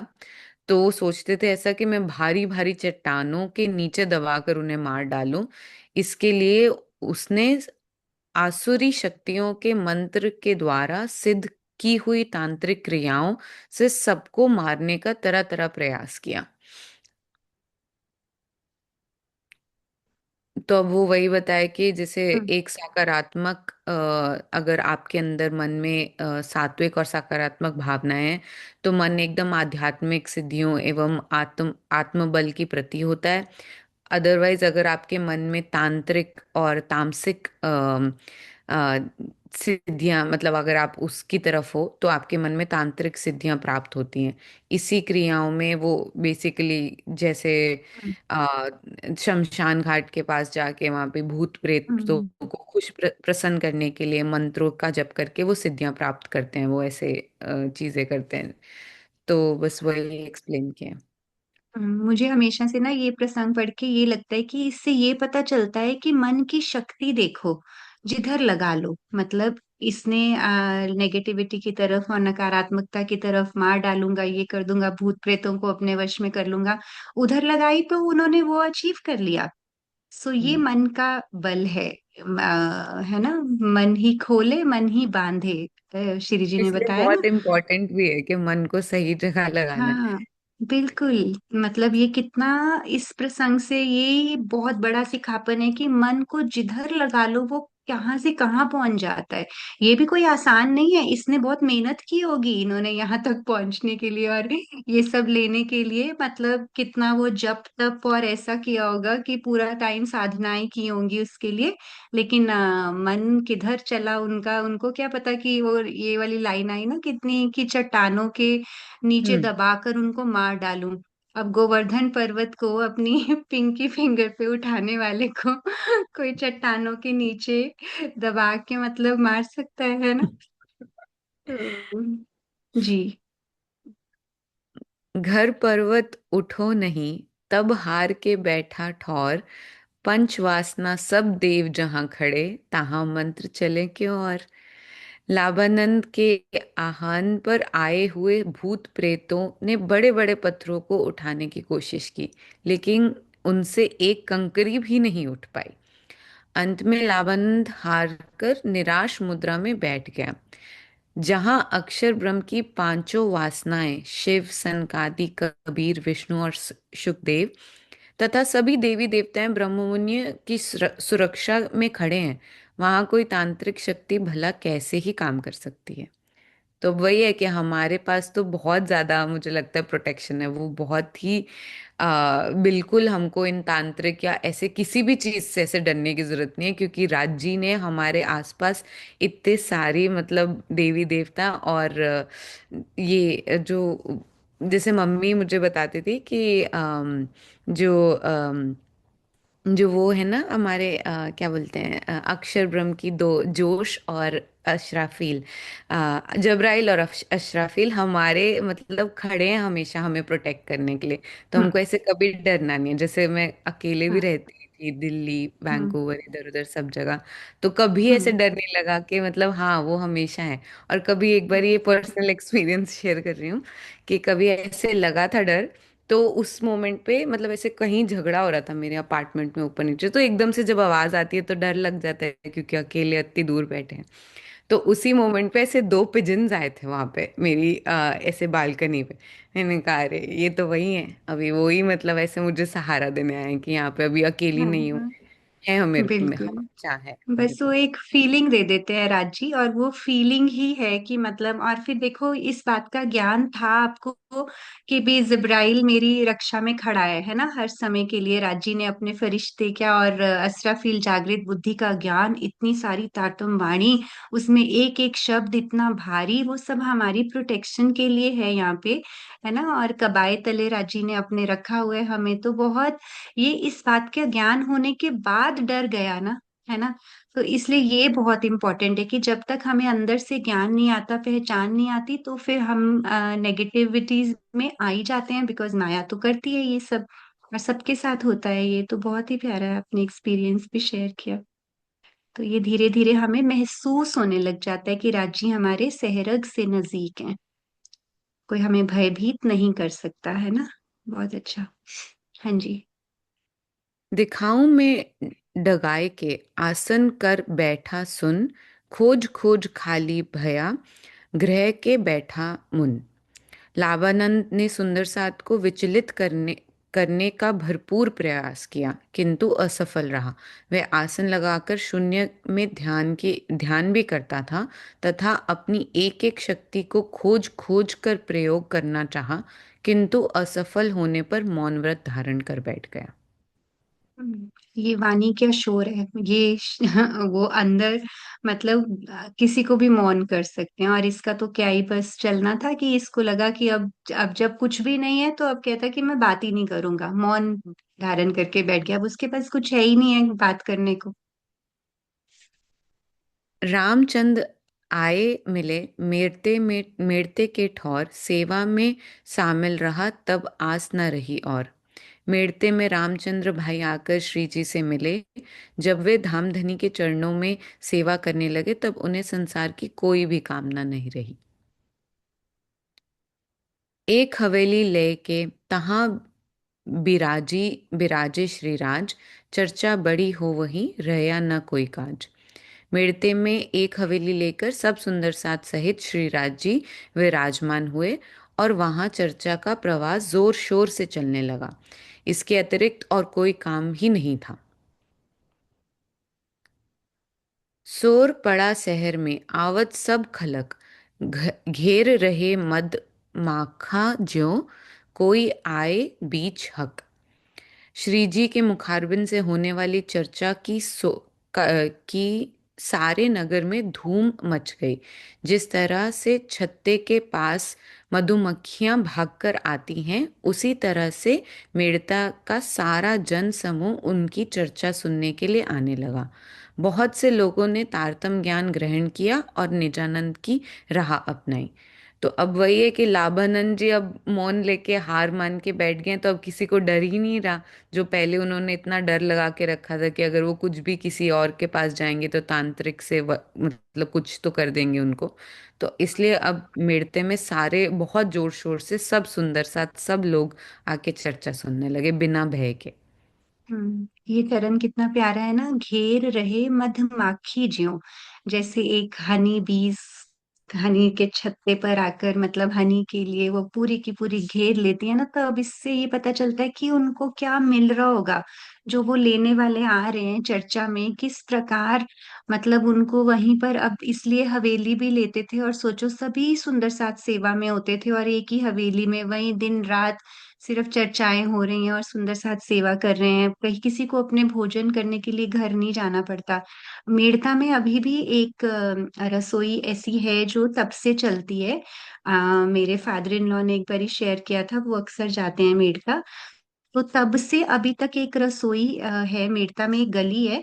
Speaker 4: तो वो सोचते थे ऐसा कि मैं भारी भारी चट्टानों के नीचे दबाकर उन्हें मार डालूं। इसके लिए उसने आसुरी शक्तियों के मंत्र के द्वारा सिद्ध की हुई तांत्रिक क्रियाओं से सबको मारने का तरह तरह प्रयास किया। तो अब वो वही बताया कि जैसे
Speaker 1: हम्म।
Speaker 4: एक सकारात्मक अगर आपके अंदर मन में सात्विक और सकारात्मक भावनाएं हैं, तो मन एकदम आध्यात्मिक सिद्धियों एवं आत्मबल की प्रति होता है। अदरवाइज अगर आपके मन में तांत्रिक और तामसिक सिद्धियां, मतलब अगर आप उसकी तरफ हो तो आपके मन में तांत्रिक सिद्धियां प्राप्त होती हैं। इसी क्रियाओं में वो बेसिकली जैसे
Speaker 1: हम्म,
Speaker 4: आ, शमशान घाट के पास जाके वहां पे भूत प्रेतों
Speaker 1: हम्म,
Speaker 4: को खुश प्रसन्न करने के लिए मंत्रों का जप करके वो सिद्धियां प्राप्त करते हैं, वो ऐसे चीजें करते हैं। तो बस वही एक्सप्लेन किया।
Speaker 1: मुझे हमेशा से ना ये प्रसंग पढ़ के ये लगता है कि इससे ये पता चलता है कि मन की शक्ति देखो, जिधर लगा लो। मतलब इसने नेगेटिविटी की तरफ और नकारात्मकता की तरफ मार डालूंगा, ये कर दूंगा, भूत प्रेतों को अपने वश में कर लूंगा, उधर लगाई तो उन्होंने वो अचीव कर लिया। सो ये
Speaker 4: हम्म।
Speaker 1: मन का बल है। है ना, मन ही खोले मन ही बांधे, श्री जी ने
Speaker 4: इसलिए
Speaker 1: बताया ना।
Speaker 4: बहुत इम्पोर्टेंट भी है कि मन को सही जगह लगाना है।
Speaker 1: हाँ बिल्कुल। मतलब ये कितना, इस प्रसंग से ये बहुत बड़ा सिखापन है कि मन को जिधर लगा लो वो कहाँ से कहाँ पहुंच जाता है। ये भी कोई आसान नहीं है, इसने बहुत मेहनत की होगी इन्होंने यहाँ तक पहुंचने के लिए और ये सब लेने के लिए। मतलब कितना वो जप तप और ऐसा किया होगा कि पूरा टाइम साधनाएं की होंगी उसके लिए। लेकिन मन किधर चला उनका, उनको क्या पता कि वो ये वाली लाइन आई ना कितनी, कि चट्टानों के नीचे
Speaker 4: हम्म।
Speaker 1: दबाकर उनको मार डालूं। अब गोवर्धन पर्वत को अपनी पिंकी फिंगर पे उठाने वाले को कोई चट्टानों के नीचे दबा के मतलब मार सकता है ना। तो जी।
Speaker 4: घर पर्वत उठो नहीं, तब हार के बैठा ठौर, पंच वासना सब देव जहां खड़े, तहां मंत्र चले क्यों और। लाबानंद के आह्वान पर आए हुए भूत प्रेतों ने बड़े बड़े पत्थरों को उठाने की कोशिश की, लेकिन उनसे एक कंकरी भी नहीं उठ पाई। अंत में लाबानंद हार कर निराश मुद्रा में बैठ गया। जहां अक्षर ब्रह्म की पांचों वासनाएं शिव, सनकादि, कबीर, विष्णु और शुकदेव तथा सभी देवी देवताएं ब्रह्मपुण्य की सुरक्षा में खड़े हैं, वहां कोई तांत्रिक शक्ति भला कैसे ही काम कर सकती है। तो वही है कि हमारे पास तो बहुत ज्यादा मुझे लगता है प्रोटेक्शन है, वो बहुत ही बिल्कुल हमको इन तांत्रिक या ऐसे किसी भी चीज से ऐसे डरने की जरूरत नहीं है, क्योंकि राज जी ने हमारे आसपास इतने सारी मतलब देवी देवता और ये जो जैसे मम्मी मुझे बताती थी कि जो जो वो है ना हमारे क्या बोलते हैं अक्षर ब्रह्म की दो, जोश और अशराफील, जबराइल और अशराफील हमारे मतलब खड़े हैं हमेशा हमें प्रोटेक्ट करने के लिए। तो
Speaker 1: हम्म,
Speaker 4: हमको ऐसे कभी डरना नहीं है। जैसे मैं अकेले भी
Speaker 1: हाँ,
Speaker 4: रहती थी दिल्ली,
Speaker 1: हम्म,
Speaker 4: वैंकूवर, इधर उधर सब जगह, तो कभी ऐसे
Speaker 1: हम्म,
Speaker 4: डर नहीं लगा कि मतलब हाँ वो हमेशा है। और कभी एक बार ये पर्सनल एक्सपीरियंस शेयर कर रही हूँ कि कभी ऐसे लगा था डर, तो उस मोमेंट पे मतलब ऐसे कहीं झगड़ा हो रहा था मेरे अपार्टमेंट में ऊपर नीचे, तो एकदम से जब आवाज आती है तो डर लग जाता है क्योंकि अकेले इतनी दूर बैठे हैं। तो उसी मोमेंट पे ऐसे दो पिजन्स आए थे वहां पे मेरी ऐसे बालकनी पे। मैंने कहा अरे ये तो वही है, अभी वही मतलब ऐसे मुझे सहारा देने आए हैं कि यहाँ पे अभी अकेली
Speaker 1: हाँ,
Speaker 4: नहीं हूँ,
Speaker 1: हाँ,
Speaker 4: है हमें
Speaker 1: बिल्कुल।
Speaker 4: हमेशा है मेरे
Speaker 1: बस वो
Speaker 4: पास।
Speaker 1: एक फीलिंग दे देते हैं राजी, और वो फीलिंग ही है कि मतलब, और फिर देखो इस बात का ज्ञान था आपको कि भी जिब्राइल मेरी रक्षा में खड़ा है ना, हर समय के लिए। राजी ने अपने फरिश्ते क्या, और असराफील जागृत बुद्धि का ज्ञान, इतनी सारी तातुम वाणी, उसमें एक एक शब्द इतना भारी, वो सब हमारी प्रोटेक्शन के लिए है यहाँ पे, है ना। और कबाए तले राजी ने अपने रखा हुआ है हमें, तो बहुत ये इस बात का ज्ञान होने के बाद डर गया ना, है ना। तो इसलिए ये बहुत इंपॉर्टेंट है कि जब तक हमें अंदर से ज्ञान नहीं आता, पहचान नहीं आती, तो फिर हम नेगेटिविटीज में आ ही जाते हैं, बिकॉज माया तो करती है ये सब, और सबके साथ होता है ये। तो बहुत ही प्यारा है, आपने एक्सपीरियंस भी शेयर किया। तो ये धीरे धीरे हमें महसूस होने लग जाता है कि राज्य हमारे सहरग से नजदीक हैं, कोई हमें भयभीत नहीं कर सकता, है ना। बहुत अच्छा। हाँ जी।
Speaker 4: दिखाऊं में डगाए के आसन कर बैठा सुन, खोज खोज खाली भया, ग्रह के बैठा मुन। लाबानंद ने सुंदर साथ को विचलित करने करने का भरपूर प्रयास किया, किंतु असफल रहा। वह आसन लगाकर शून्य में ध्यान भी करता था, तथा अपनी एक एक शक्ति को खोज खोज कर प्रयोग करना चाहा, किंतु असफल होने पर मौन व्रत धारण कर बैठ गया।
Speaker 1: ये वाणी क्या शोर है ये वो अंदर मतलब किसी को भी मौन कर सकते हैं। और इसका तो क्या ही बस चलना था कि इसको लगा कि अब जब कुछ भी नहीं है तो अब कहता कि मैं बात ही नहीं करूंगा, मौन धारण करके बैठ गया। अब उसके पास कुछ है ही नहीं है बात करने को।
Speaker 4: रामचंद्र आए मिले, मेड़ते के ठौर, सेवा में शामिल रहा तब आस न रही और। मेड़ते में रामचंद्र भाई आकर श्री जी से मिले। जब वे धामधनी के चरणों में सेवा करने लगे तब उन्हें संसार की कोई भी कामना नहीं रही। एक हवेली ले के तहाँ बिराजी बिराजे श्रीराज, चर्चा बड़ी हो वहीं रहया न कोई काज। मेड़ते में एक हवेली लेकर सब सुंदर साथ सहित श्रीराज जी विराजमान हुए और वहां चर्चा का प्रवाह जोर शोर से चलने लगा। इसके अतिरिक्त और कोई काम ही नहीं था। शोर पड़ा शहर में आवत सब खलक, घेर रहे मद माखा ज्यों, कोई आए बीच हक। श्री जी के मुखारबिन से होने वाली चर्चा की सारे नगर में धूम मच गई। जिस तरह से छत्ते के पास मधुमक्खियां भागकर आती हैं, उसी तरह से मेड़ता का सारा जन समूह उनकी चर्चा सुनने के लिए आने लगा। बहुत से लोगों ने तारतम ज्ञान ग्रहण किया और निजानंद की राह अपनाई। तो अब वही है कि लाभानंद जी अब मौन लेके हार मान के बैठ गए, तो अब किसी को डर ही नहीं रहा। जो पहले उन्होंने इतना डर लगा के रखा था कि अगर वो कुछ भी किसी और के पास जाएंगे तो तांत्रिक से मतलब कुछ तो कर देंगे उनको। तो इसलिए अब मिडते में सारे बहुत जोर शोर से सब सुंदर साथ सब लोग आके चर्चा सुनने लगे बिना भय के।
Speaker 1: ये चरण कितना प्यारा है ना, घेर रहे मधुमाखी ज्यों। जैसे एक हनी बीज हनी के छत्ते पर आकर मतलब हनी के लिए वो पूरी की पूरी घेर लेती है ना, तो अब इससे ये पता चलता है कि उनको क्या मिल रहा होगा। जो वो लेने वाले आ रहे हैं चर्चा में, किस प्रकार मतलब उनको वहीं पर अब इसलिए हवेली भी लेते थे। और सोचो सभी सुंदर साथ सेवा में होते थे और एक ही हवेली में वहीं दिन रात सिर्फ चर्चाएं हो रही हैं और सुंदर साथ सेवा कर रहे हैं। कहीं किसी को अपने भोजन करने के लिए घर नहीं जाना पड़ता। मेड़ता में अभी भी एक रसोई ऐसी है जो तब से चलती है। मेरे फादर इन लॉ ने एक बार शेयर किया था, वो अक्सर जाते हैं मेड़ता। तो तब से अभी तक एक रसोई है मेड़ता में, एक गली है।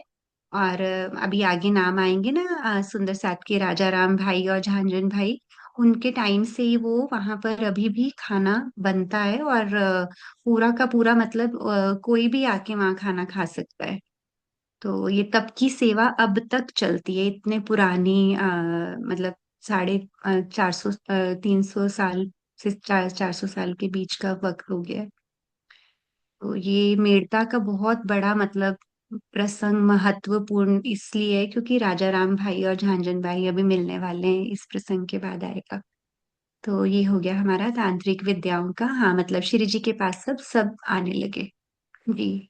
Speaker 1: और अभी आगे नाम आएंगे ना, सुंदर साथ के राजा राम भाई और झांझन भाई, उनके टाइम से ही वो वहां पर अभी भी खाना बनता है। और पूरा का पूरा मतलब कोई भी आके वहां खाना खा सकता है। तो ये तब की सेवा अब तक चलती है, इतने पुरानी मतलब 450 300 साल से 400 साल के बीच का वक्त हो गया है। तो ये मेड़ता का बहुत बड़ा मतलब प्रसंग महत्वपूर्ण इसलिए है क्योंकि राजा राम भाई और झांझन भाई अभी मिलने वाले हैं, इस प्रसंग के बाद आएगा। तो ये हो गया हमारा तांत्रिक विद्याओं का। हाँ मतलब श्री जी के पास सब सब आने लगे। जी।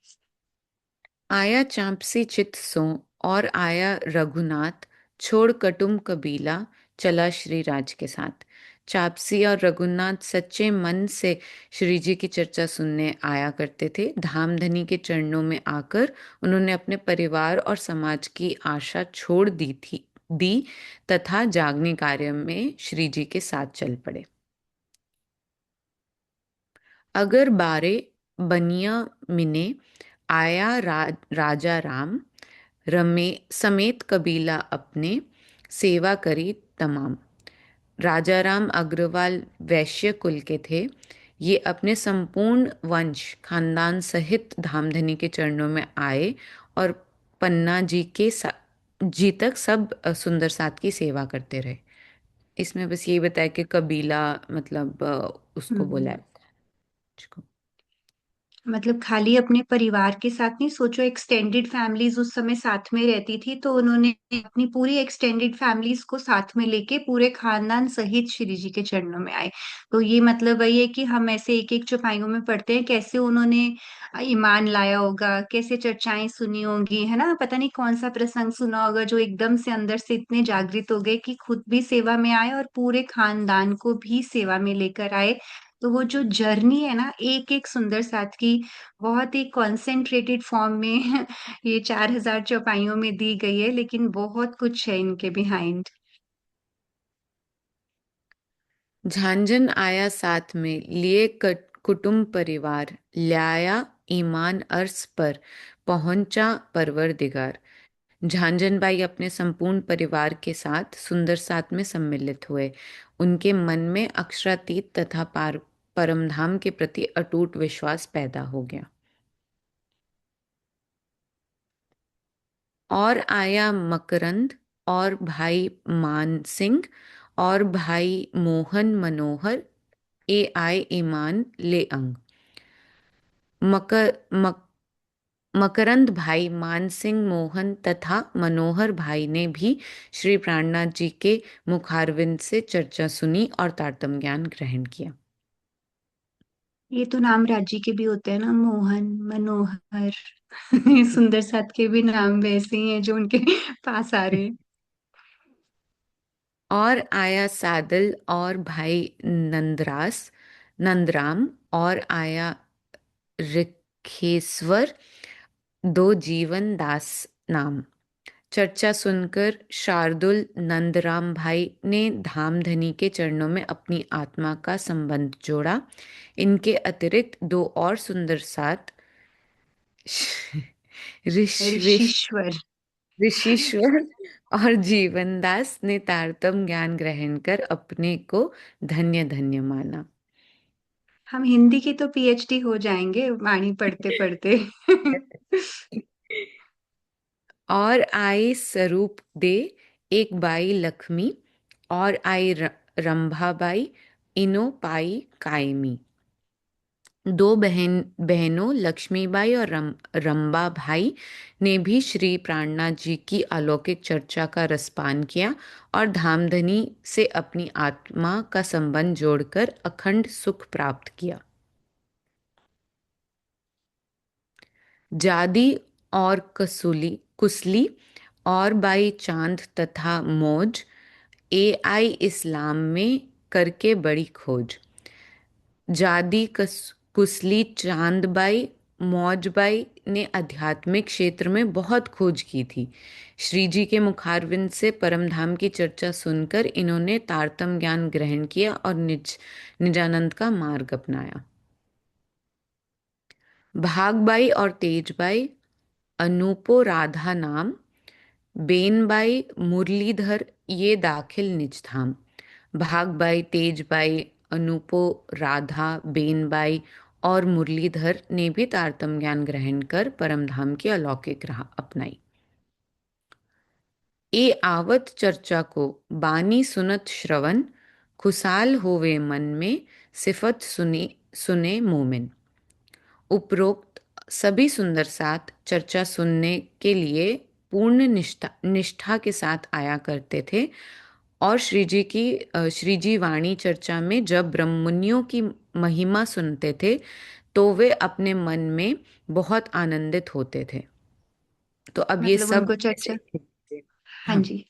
Speaker 4: आया चांपसी चित सो और आया रघुनाथ, छोड़ कटुम कबीला, चला श्री राज के साथ। चापसी और रघुनाथ सच्चे मन से श्री जी की चर्चा सुनने आया करते थे। धामधनी के चरणों में आकर उन्होंने अपने परिवार और समाज की आशा छोड़ दी तथा जागने कार्य में श्री जी के साथ चल पड़े। अगर बारे बनिया मिने, आया राजा राम, रमे समेत कबीला अपने, सेवा करी तमाम। राजा राम अग्रवाल वैश्य कुल के थे। ये अपने संपूर्ण वंश खानदान सहित धामधनी के चरणों में आए और पन्ना जी तक सब सुंदर साथ की सेवा करते रहे। इसमें बस यही बताया कि कबीला मतलब उसको बोला
Speaker 1: हम्म।
Speaker 4: है उसको।
Speaker 1: मतलब खाली अपने परिवार के साथ नहीं, सोचो एक्सटेंडेड फैमिलीज उस समय साथ में रहती थी, तो उन्होंने अपनी पूरी एक्सटेंडेड फैमिलीज को साथ में लेके पूरे खानदान सहित श्री जी के चरणों में आए। तो ये मतलब वही है कि हम ऐसे एक एक चौपाइयों में पढ़ते हैं कैसे उन्होंने ईमान लाया होगा, कैसे चर्चाएं सुनी होंगी, है ना। पता नहीं कौन सा प्रसंग सुना होगा जो एकदम से अंदर से इतने जागृत हो गए कि खुद भी सेवा में आए और पूरे खानदान को भी सेवा में लेकर आए। तो वो जो जर्नी है ना एक एक सुंदर साथ की, बहुत ही कॉन्सेंट्रेटेड फॉर्म में ये 4000 चौपाइयों में दी गई है, लेकिन बहुत कुछ है इनके बिहाइंड।
Speaker 4: झांझन आया साथ में लिए कुटुंब परिवार, लाया ईमान अर्श पर, पहुंचा परवरदिगार। झांझनबाई अपने संपूर्ण परिवार के साथ सुंदर साथ में सम्मिलित हुए। उनके मन में अक्षरातीत तथा परमधाम के प्रति अटूट विश्वास पैदा हो गया। और आया मकरंद और भाई मान सिंह और भाई मोहन मनोहर, ए आए ईमान ले अंग। मकर मक, मकरंद भाई मान सिंह मोहन तथा मनोहर भाई ने भी श्री प्राणनाथ जी के मुखारविंद से चर्चा सुनी और तारतम्य ज्ञान ग्रहण किया।
Speaker 1: ये तो नाम राज्य के भी होते हैं ना, मोहन, मनोहर। ये सुंदर साथ के भी नाम वैसे ही हैं जो उनके पास आ रहे हैं।
Speaker 4: और आया सादल और भाई नंदराम, और आया रिखेश्वर, दो जीवन दास नाम। चर्चा सुनकर शार्दुल नंदराम भाई ने धामधनी के चरणों में अपनी आत्मा का संबंध जोड़ा। इनके अतिरिक्त दो और सुंदर साथ ऋष
Speaker 1: ऋषीश्वर।
Speaker 4: ऋषीश्वर और जीवनदास ने तारतम ज्ञान ग्रहण कर अपने को धन्य धन्य माना।
Speaker 1: हम हिंदी की तो पीएचडी हो जाएंगे वाणी पढ़ते पढ़ते।
Speaker 4: और आई स्वरूप दे, एक बाई लक्ष्मी, और आई रंभाबाई, इनो पाई कायमी। दो बहनों लक्ष्मीबाई और रंबा भाई ने भी श्री प्राणनाथ जी की अलौकिक चर्चा का रसपान किया और धामधनी से अपनी आत्मा का संबंध जोड़कर अखंड सुख प्राप्त किया। जादी और कुसली और बाई चांद तथा मौज, ए आई इस्लाम में करके बड़ी खोज। जादी कुसली चांदबाई मौजबाई ने आध्यात्मिक क्षेत्र में बहुत खोज की थी। श्री जी के मुखारविंद से परमधाम की चर्चा सुनकर इन्होंने तारतम ज्ञान ग्रहण किया और निजानंद का मार्ग अपनाया। भागबाई और तेजबाई, अनूपो राधा नाम, बेनबाई मुरलीधर, ये दाखिल निज धाम। भागबाई, तेजबाई, अनूपो राधा, बेनबाई और मुरलीधर ने भी तारतम ज्ञान ग्रहण कर परमधाम की अलौकिक राह अपनाई। ए आवत चर्चा को बानी सुनत श्रवण, खुशाल होवे मन में, सिफत सुने सुने मोमिन। उपरोक्त सभी सुंदर साथ चर्चा सुनने के लिए पूर्ण निष्ठा के साथ आया करते थे और श्री जी वाणी चर्चा में जब ब्रह्ममुनियों की महिमा सुनते थे तो वे अपने मन में बहुत आनंदित होते थे। तो अब ये
Speaker 1: मतलब
Speaker 4: सब
Speaker 1: उनको
Speaker 4: ऐसे।
Speaker 1: चर्चा, हाँ
Speaker 4: हाँ।
Speaker 1: जी।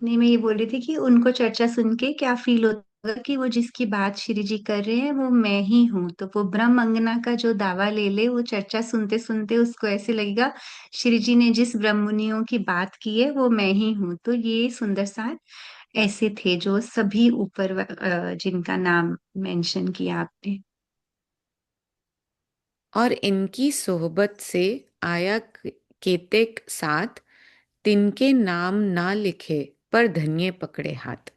Speaker 1: नहीं, मैं ये बोल रही थी कि उनको चर्चा सुन के क्या फील होगा कि वो जिसकी बात श्री जी कर रहे हैं वो मैं ही हूँ, तो वो ब्रह्म अंगना का जो दावा ले ले, वो चर्चा सुनते सुनते उसको ऐसे लगेगा श्री जी ने जिस ब्रह्म मुनियों की बात की है वो मैं ही हूँ। तो ये सुंदर सार ऐसे थे जो सभी ऊपर जिनका नाम मेंशन किया आपने।
Speaker 4: और इनकी सोहबत से आया केतेक साथ, तिनके नाम ना लिखे पर धन्य पकड़े हाथ।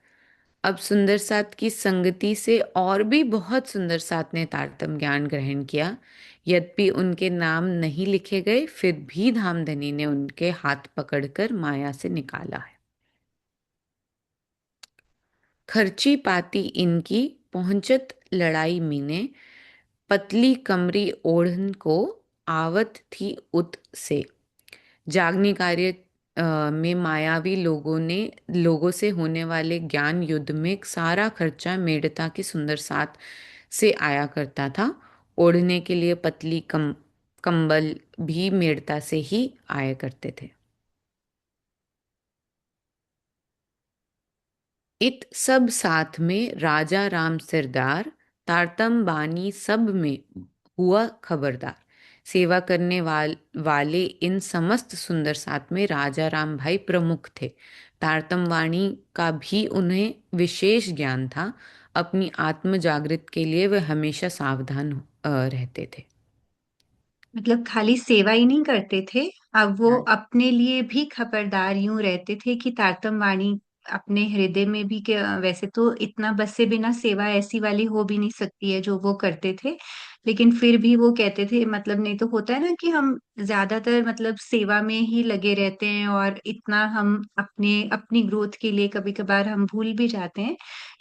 Speaker 4: अब सुंदर साथ की संगति से और भी बहुत सुंदर साथ ने तारतम ज्ञान ग्रहण किया। यद्यपि उनके नाम नहीं लिखे गए फिर भी धामधनी ने उनके हाथ पकड़कर माया से निकाला है। खर्ची पाती इनकी पहुंचत लड़ाई मीने, पतली कमरी ओढ़न को आवत थी उत से। जागनी कार्य में मायावी लोगों से होने वाले ज्ञान युद्ध में सारा खर्चा मेड़ता की सुंदर साथ से आया करता था। ओढ़ने के लिए पतली कंबल भी मेड़ता से ही आया करते थे। इत सब साथ में राजा राम सिरदार, तारतम बानी सब में हुआ खबरदार। सेवा करने वाले इन समस्त सुंदर सात में राजा राम भाई प्रमुख थे। तारतम वाणी का भी उन्हें विशेष ज्ञान था। अपनी आत्म जागृत के लिए वे हमेशा सावधान रहते थे।
Speaker 1: मतलब खाली सेवा ही नहीं करते थे, अब वो
Speaker 4: हाँ।
Speaker 1: अपने लिए भी खबरदार यूं रहते थे कि तारतम वाणी अपने हृदय में भी वैसे तो इतना बस से बिना सेवा ऐसी वाली हो भी नहीं सकती है जो वो करते थे, लेकिन फिर भी वो कहते थे, मतलब नहीं तो होता है ना कि हम ज्यादातर मतलब सेवा में ही लगे रहते हैं और इतना हम अपने अपनी ग्रोथ के लिए कभी कभार हम भूल भी जाते हैं।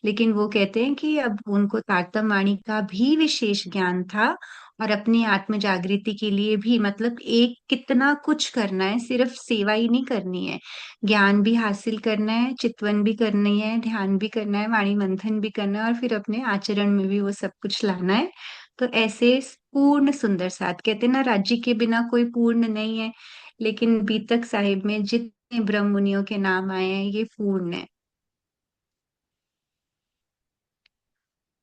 Speaker 1: लेकिन वो कहते हैं कि अब उनको तारतम वाणी का भी विशेष ज्ञान था और अपनी आत्म जागृति के लिए भी, मतलब एक कितना कुछ करना है, सिर्फ सेवा ही नहीं करनी है, ज्ञान भी हासिल करना है, चितवन भी करनी है, ध्यान भी करना है, वाणी मंथन भी करना है और फिर अपने आचरण में भी वो सब कुछ लाना है। तो ऐसे पूर्ण सुंदर साथ कहते हैं ना, राज्य के बिना कोई पूर्ण नहीं है, लेकिन बीतक साहिब में जितने ब्रह्म मुनियों के नाम आए हैं ये पूर्ण है।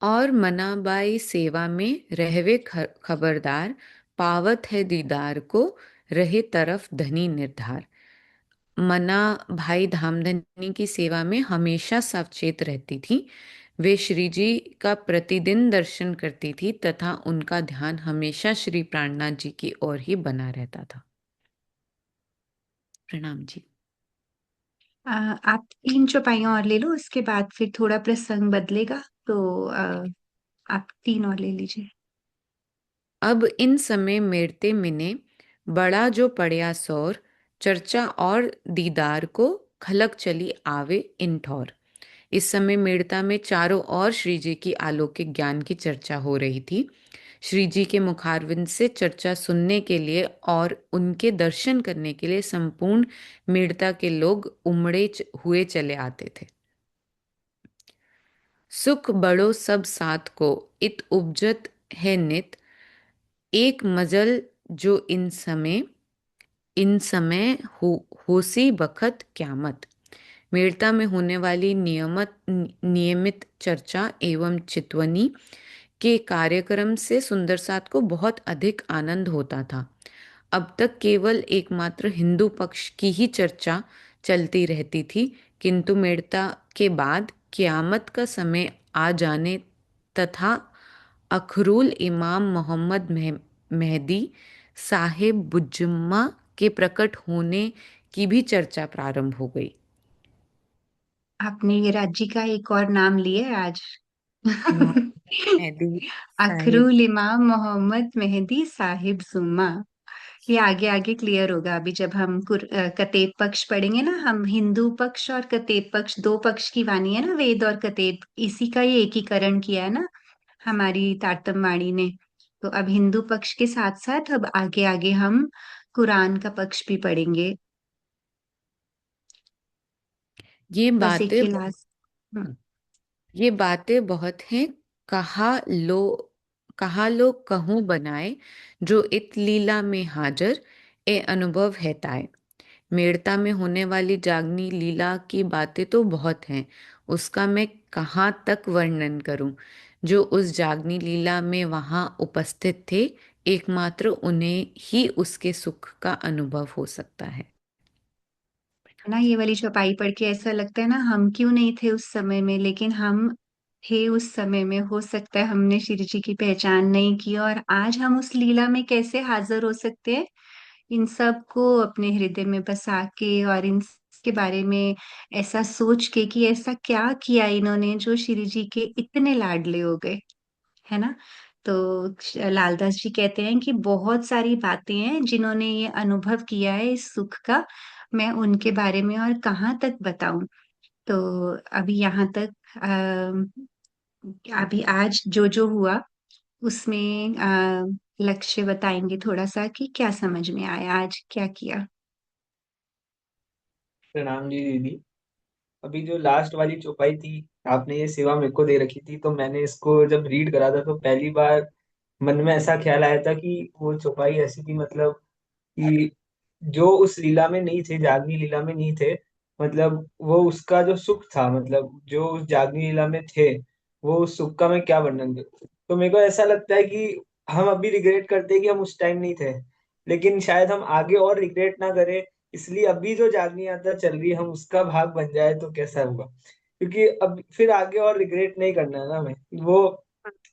Speaker 4: और मनाबाई सेवा में रहवे खबरदार, पावत है दीदार को, रहे तरफ धनी निर्धार। मना भाई धामधनी की सेवा में हमेशा सचेत रहती थी। वे श्री जी का प्रतिदिन दर्शन करती थी तथा उनका ध्यान हमेशा श्री प्राणनाथ जी की ओर ही बना रहता था। प्रणाम जी।
Speaker 1: आप 3 चौपाइयां और ले लो, उसके बाद फिर थोड़ा प्रसंग बदलेगा, तो आप 3 और ले लीजिए।
Speaker 4: अब इन समय मेरते मिने, बड़ा जो पड़या सौर, चर्चा और दीदार को खलक चली आवे इन ठौर। इस समय मेड़ता में चारों ओर श्री जी की अलौकिक ज्ञान की चर्चा हो रही थी। श्री जी के मुखारविंद से चर्चा सुनने के लिए और उनके दर्शन करने के लिए संपूर्ण मेड़ता के लोग उमड़े हुए चले आते थे। सुख बड़ो सब साथ को, इत उपजत है नित, एक मजल जो इन समय होसी बखत क्यामत। मेड़ता में होने वाली नियमित चर्चा एवं चितवनी के कार्यक्रम से सुंदर साथ को बहुत अधिक आनंद होता था। अब तक केवल एकमात्र हिंदू पक्ष की ही चर्चा चलती रहती थी, किंतु मेड़ता के बाद क़यामत का समय आ जाने तथा अखरुल इमाम मोहम्मद मेहदी साहिब बुजुम्मा के प्रकट होने की भी चर्चा प्रारंभ हो गई।
Speaker 1: आपने ये राज्य का एक और नाम लिया है आज।
Speaker 4: मोहम्मद मेहदी साहिब।
Speaker 1: अखरुल इमाम मोहम्मद मेहदी साहिब जुम्मा। ये आगे आगे क्लियर होगा, अभी जब हम कतेब पक्ष पढ़ेंगे ना, हम हिंदू पक्ष और कतेब पक्ष दो पक्ष की वाणी है ना, वेद और कतेब इसी का ये एकीकरण किया है ना हमारी तारतम वाणी ने। तो अब हिंदू पक्ष के साथ साथ अब आगे आगे हम कुरान का पक्ष भी पढ़ेंगे।
Speaker 4: ये
Speaker 1: बस एक
Speaker 4: बातें
Speaker 1: ही लास्ट।
Speaker 4: ये बातें बहुत हैं। कहा लो कहा लो कहूँ बनाए, जो इत लीला में हाजर, ए अनुभव है ताए। मेड़ता में होने वाली जागनी लीला की बातें तो बहुत हैं, उसका मैं कहाँ तक वर्णन करूं। जो उस जागनी लीला में वहां उपस्थित थे, एकमात्र उन्हें ही उसके सुख का अनुभव हो सकता है।
Speaker 1: ना ये वाली चौपाई पढ़ के ऐसा लगता है ना, हम क्यों नहीं थे उस समय में, लेकिन हम थे उस समय में। हो सकता है हमने श्री जी की पहचान नहीं की और आज हम उस लीला में कैसे हाजिर हो सकते हैं, इन सब को अपने हृदय में बसा के और इनके बारे में ऐसा सोच के कि ऐसा क्या किया इन्होंने जो श्री जी के इतने लाडले हो गए, है ना। तो लालदास जी कहते हैं कि बहुत सारी बातें हैं जिन्होंने ये अनुभव किया है इस सुख का, मैं उनके बारे में और कहाँ तक बताऊं। तो अभी यहाँ तक अभी आज जो जो हुआ उसमें लक्ष्य बताएंगे थोड़ा सा कि क्या समझ में आया, आज क्या किया।
Speaker 6: प्रणाम जी दीदी। अभी जो लास्ट वाली चौपाई थी, आपने ये सेवा मेरे को दे रखी थी, तो मैंने इसको जब रीड करा था तो पहली बार मन में ऐसा ख्याल आया था कि वो चौपाई ऐसी थी, मतलब कि जो उस लीला में नहीं थे, जागनी लीला में नहीं थे, मतलब वो उसका जो सुख था, मतलब जो उस जागनी लीला में थे, वो उस सुख का मैं क्या वर्णन करूं। तो मेरे को ऐसा लगता है कि हम अभी रिग्रेट करते हैं कि हम उस टाइम नहीं थे, लेकिन शायद हम आगे और रिग्रेट ना करें। इसलिए अभी जो जागनी यात्रा चल रही है, हम उसका भाग बन जाए तो कैसा होगा, क्योंकि अब फिर आगे और रिग्रेट नहीं करना है ना हमें वो।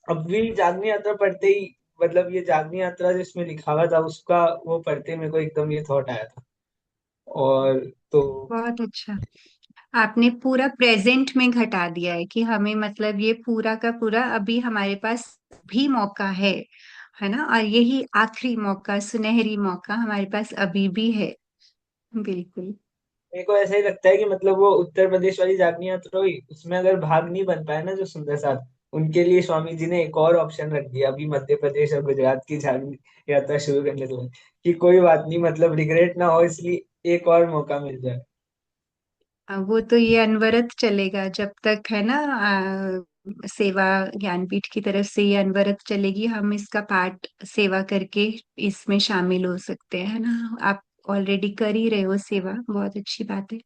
Speaker 6: अब भी जागनी यात्रा पढ़ते ही, मतलब ये जागनी यात्रा जिसमें लिखा हुआ था उसका वो पढ़ते मेरे को एकदम ये थॉट आया था। और तो
Speaker 1: बहुत अच्छा। आपने पूरा प्रेजेंट में घटा दिया है कि हमें मतलब ये पूरा का पूरा अभी हमारे पास भी मौका है ना, और यही आखिरी मौका, सुनहरी मौका हमारे पास अभी भी है। बिल्कुल।
Speaker 6: मेरे को ऐसा ही लगता है कि मतलब वो उत्तर प्रदेश वाली जागनी यात्रा हुई, उसमें अगर भाग नहीं बन पाए ना जो सुंदर साथ, उनके लिए स्वामी जी ने एक और ऑप्शन रख दिया अभी मध्य प्रदेश और गुजरात की जागनी यात्रा शुरू करने के लिए, कि कोई बात नहीं, मतलब रिग्रेट ना हो, इसलिए एक और मौका मिल जाए।
Speaker 1: वो तो ये अनवरत चलेगा जब तक है ना, सेवा ज्ञानपीठ की तरफ से ये अनवरत चलेगी। हम इसका पाठ सेवा करके इसमें शामिल हो सकते हैं, है ना। आप ऑलरेडी कर ही रहे हो सेवा, बहुत अच्छी बात है।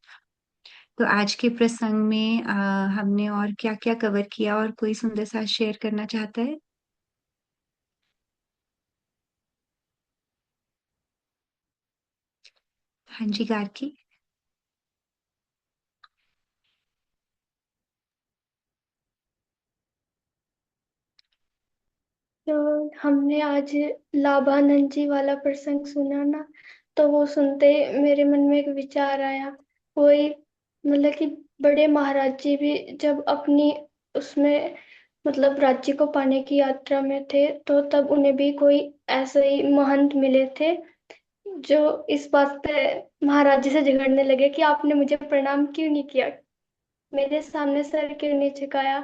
Speaker 1: तो आज के प्रसंग में हमने और क्या क्या कवर किया, और कोई सुंदर सा शेयर करना चाहता है? हाँ जी, गार्की।
Speaker 5: तो हमने आज लाभानंद जी वाला प्रसंग सुना ना, तो वो सुनते ही मेरे मन में एक विचार आया। कोई मतलब कि बड़े महाराज जी भी जब अपनी उसमें मतलब राज्य को पाने की यात्रा में थे, तो तब उन्हें भी कोई ऐसे ही महंत मिले थे जो इस बात पे महाराज जी से झगड़ने लगे कि आपने मुझे प्रणाम क्यों नहीं किया, मेरे सामने सर क्यों नहीं झुकाया।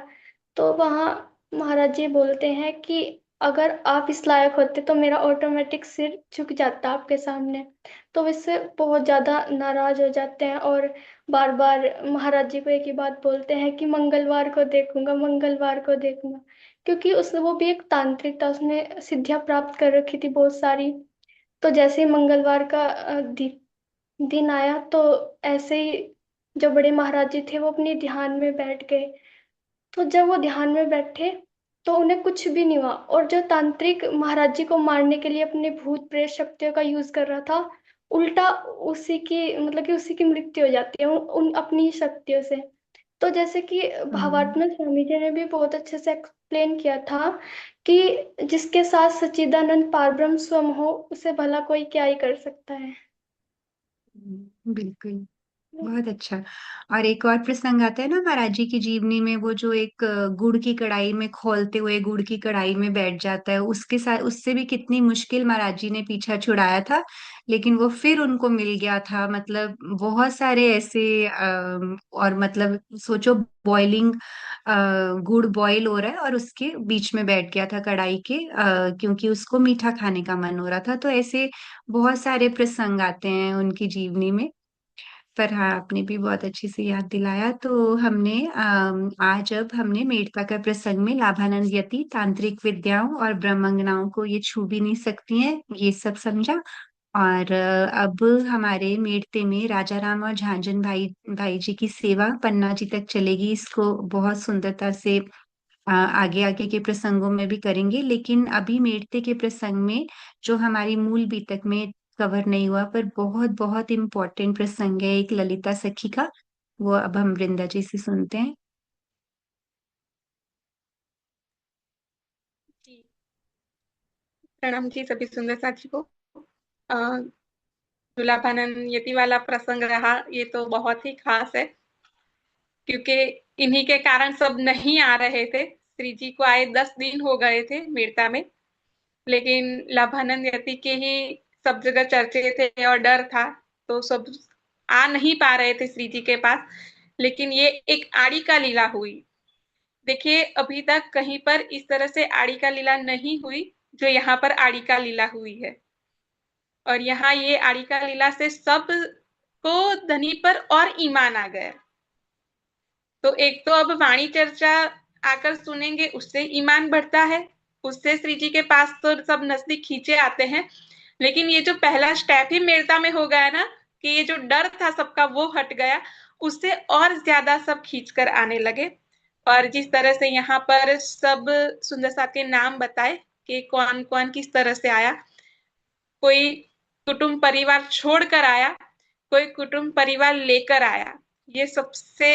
Speaker 5: तो वहाँ महाराज जी बोलते हैं कि अगर आप इस लायक होते तो मेरा ऑटोमेटिक सिर झुक जाता आपके सामने। तो इससे बहुत ज्यादा नाराज हो जाते हैं और बार बार महाराज जी को एक ही बात बोलते हैं कि मंगलवार को देखूंगा, मंगलवार को देखूंगा। क्योंकि उसने वो भी एक तांत्रिक था, उसने सिद्धियां प्राप्त कर रखी थी बहुत सारी। तो जैसे ही मंगलवार का दिन आया, तो ऐसे ही जो बड़े महाराज जी थे वो अपने ध्यान में बैठ गए। तो जब वो ध्यान में बैठे तो उन्हें कुछ भी नहीं हुआ, और जो तांत्रिक महाराज जी को मारने के लिए अपने भूत प्रेत शक्तियों का यूज कर रहा था, उल्टा उसी की मतलब कि उसी की मृत्यु हो जाती है उन अपनी ही शक्तियों से। तो जैसे कि भावार्थ
Speaker 1: हम्म,
Speaker 5: में स्वामी जी ने भी बहुत अच्छे से एक्सप्लेन किया था कि जिसके साथ सच्चिदानंद पारब्रह्म स्वयं हो, उसे भला कोई क्या ही कर सकता है।
Speaker 1: बिल्कुल। बहुत अच्छा। और एक और प्रसंग आता है ना महाराज जी की जीवनी में, वो जो एक गुड़ की कढ़ाई में खोलते हुए गुड़ की कढ़ाई में बैठ जाता है, उसके साथ उससे भी कितनी मुश्किल महाराज जी ने पीछा छुड़ाया था, लेकिन वो फिर उनको मिल गया था। मतलब बहुत सारे ऐसे और मतलब सोचो, बॉइलिंग गुड़ बॉईल हो रहा है और उसके बीच में बैठ गया था कढ़ाई के, क्योंकि उसको मीठा खाने का मन हो रहा था। तो ऐसे बहुत सारे प्रसंग आते हैं उनकी जीवनी में। पर हाँ, आपने भी बहुत अच्छे से याद दिलाया। तो हमने आज अब हमने मेड़ता का प्रसंग में लाभानंद यति तांत्रिक विद्याओं और ब्रह्मांगनाओं को ये छू भी नहीं सकती हैं, ये सब समझा। और अब हमारे मेड़ते में राजा राम और झांझन भाई भाई जी की सेवा पन्ना जी तक चलेगी। इसको बहुत सुंदरता से आगे आगे के प्रसंगों में भी करेंगे, लेकिन अभी मेड़ते के प्रसंग में जो हमारी मूल बीतक में कवर नहीं हुआ, पर बहुत बहुत इम्पोर्टेंट प्रसंग है एक ललिता सखी का, वो अब हम वृंदा जी से सुनते हैं।
Speaker 3: जी, प्रणाम जी सभी सुंदर साथी को। अ, दुलाभानन यति वाला प्रसंग रहा, ये तो बहुत ही खास है, क्योंकि इन्हीं के कारण सब नहीं आ रहे थे। श्री जी को आए 10 दिन हो गए थे मेड़ता में, लेकिन लाभानंद यति के ही सब जगह चर्चे थे और डर था, तो सब आ नहीं पा रहे थे श्री जी के पास। लेकिन ये एक आड़ी का लीला हुई। देखिए, अभी तक कहीं पर इस तरह से आड़ी का लीला नहीं हुई जो यहाँ पर आड़ी का लीला हुई है। और यहाँ ये आड़ी का लीला से सब को धनी पर और ईमान आ गया। तो एक तो अब वाणी चर्चा आकर सुनेंगे, उससे ईमान बढ़ता है, उससे श्री जी के पास तो सब नजदीक खींचे आते हैं। लेकिन ये जो पहला स्टेप ही मेड़ता में हो गया ना, कि ये जो डर था सबका वो हट गया, उससे और ज्यादा सब खींच कर आने लगे। और जिस तरह से यहाँ पर सब सुंदर साथ के नाम बताए कि कौन कौन किस तरह से आया। कोई कुटुंब परिवार छोड़कर आया, कोई कुटुंब परिवार लेकर आया। ये सबसे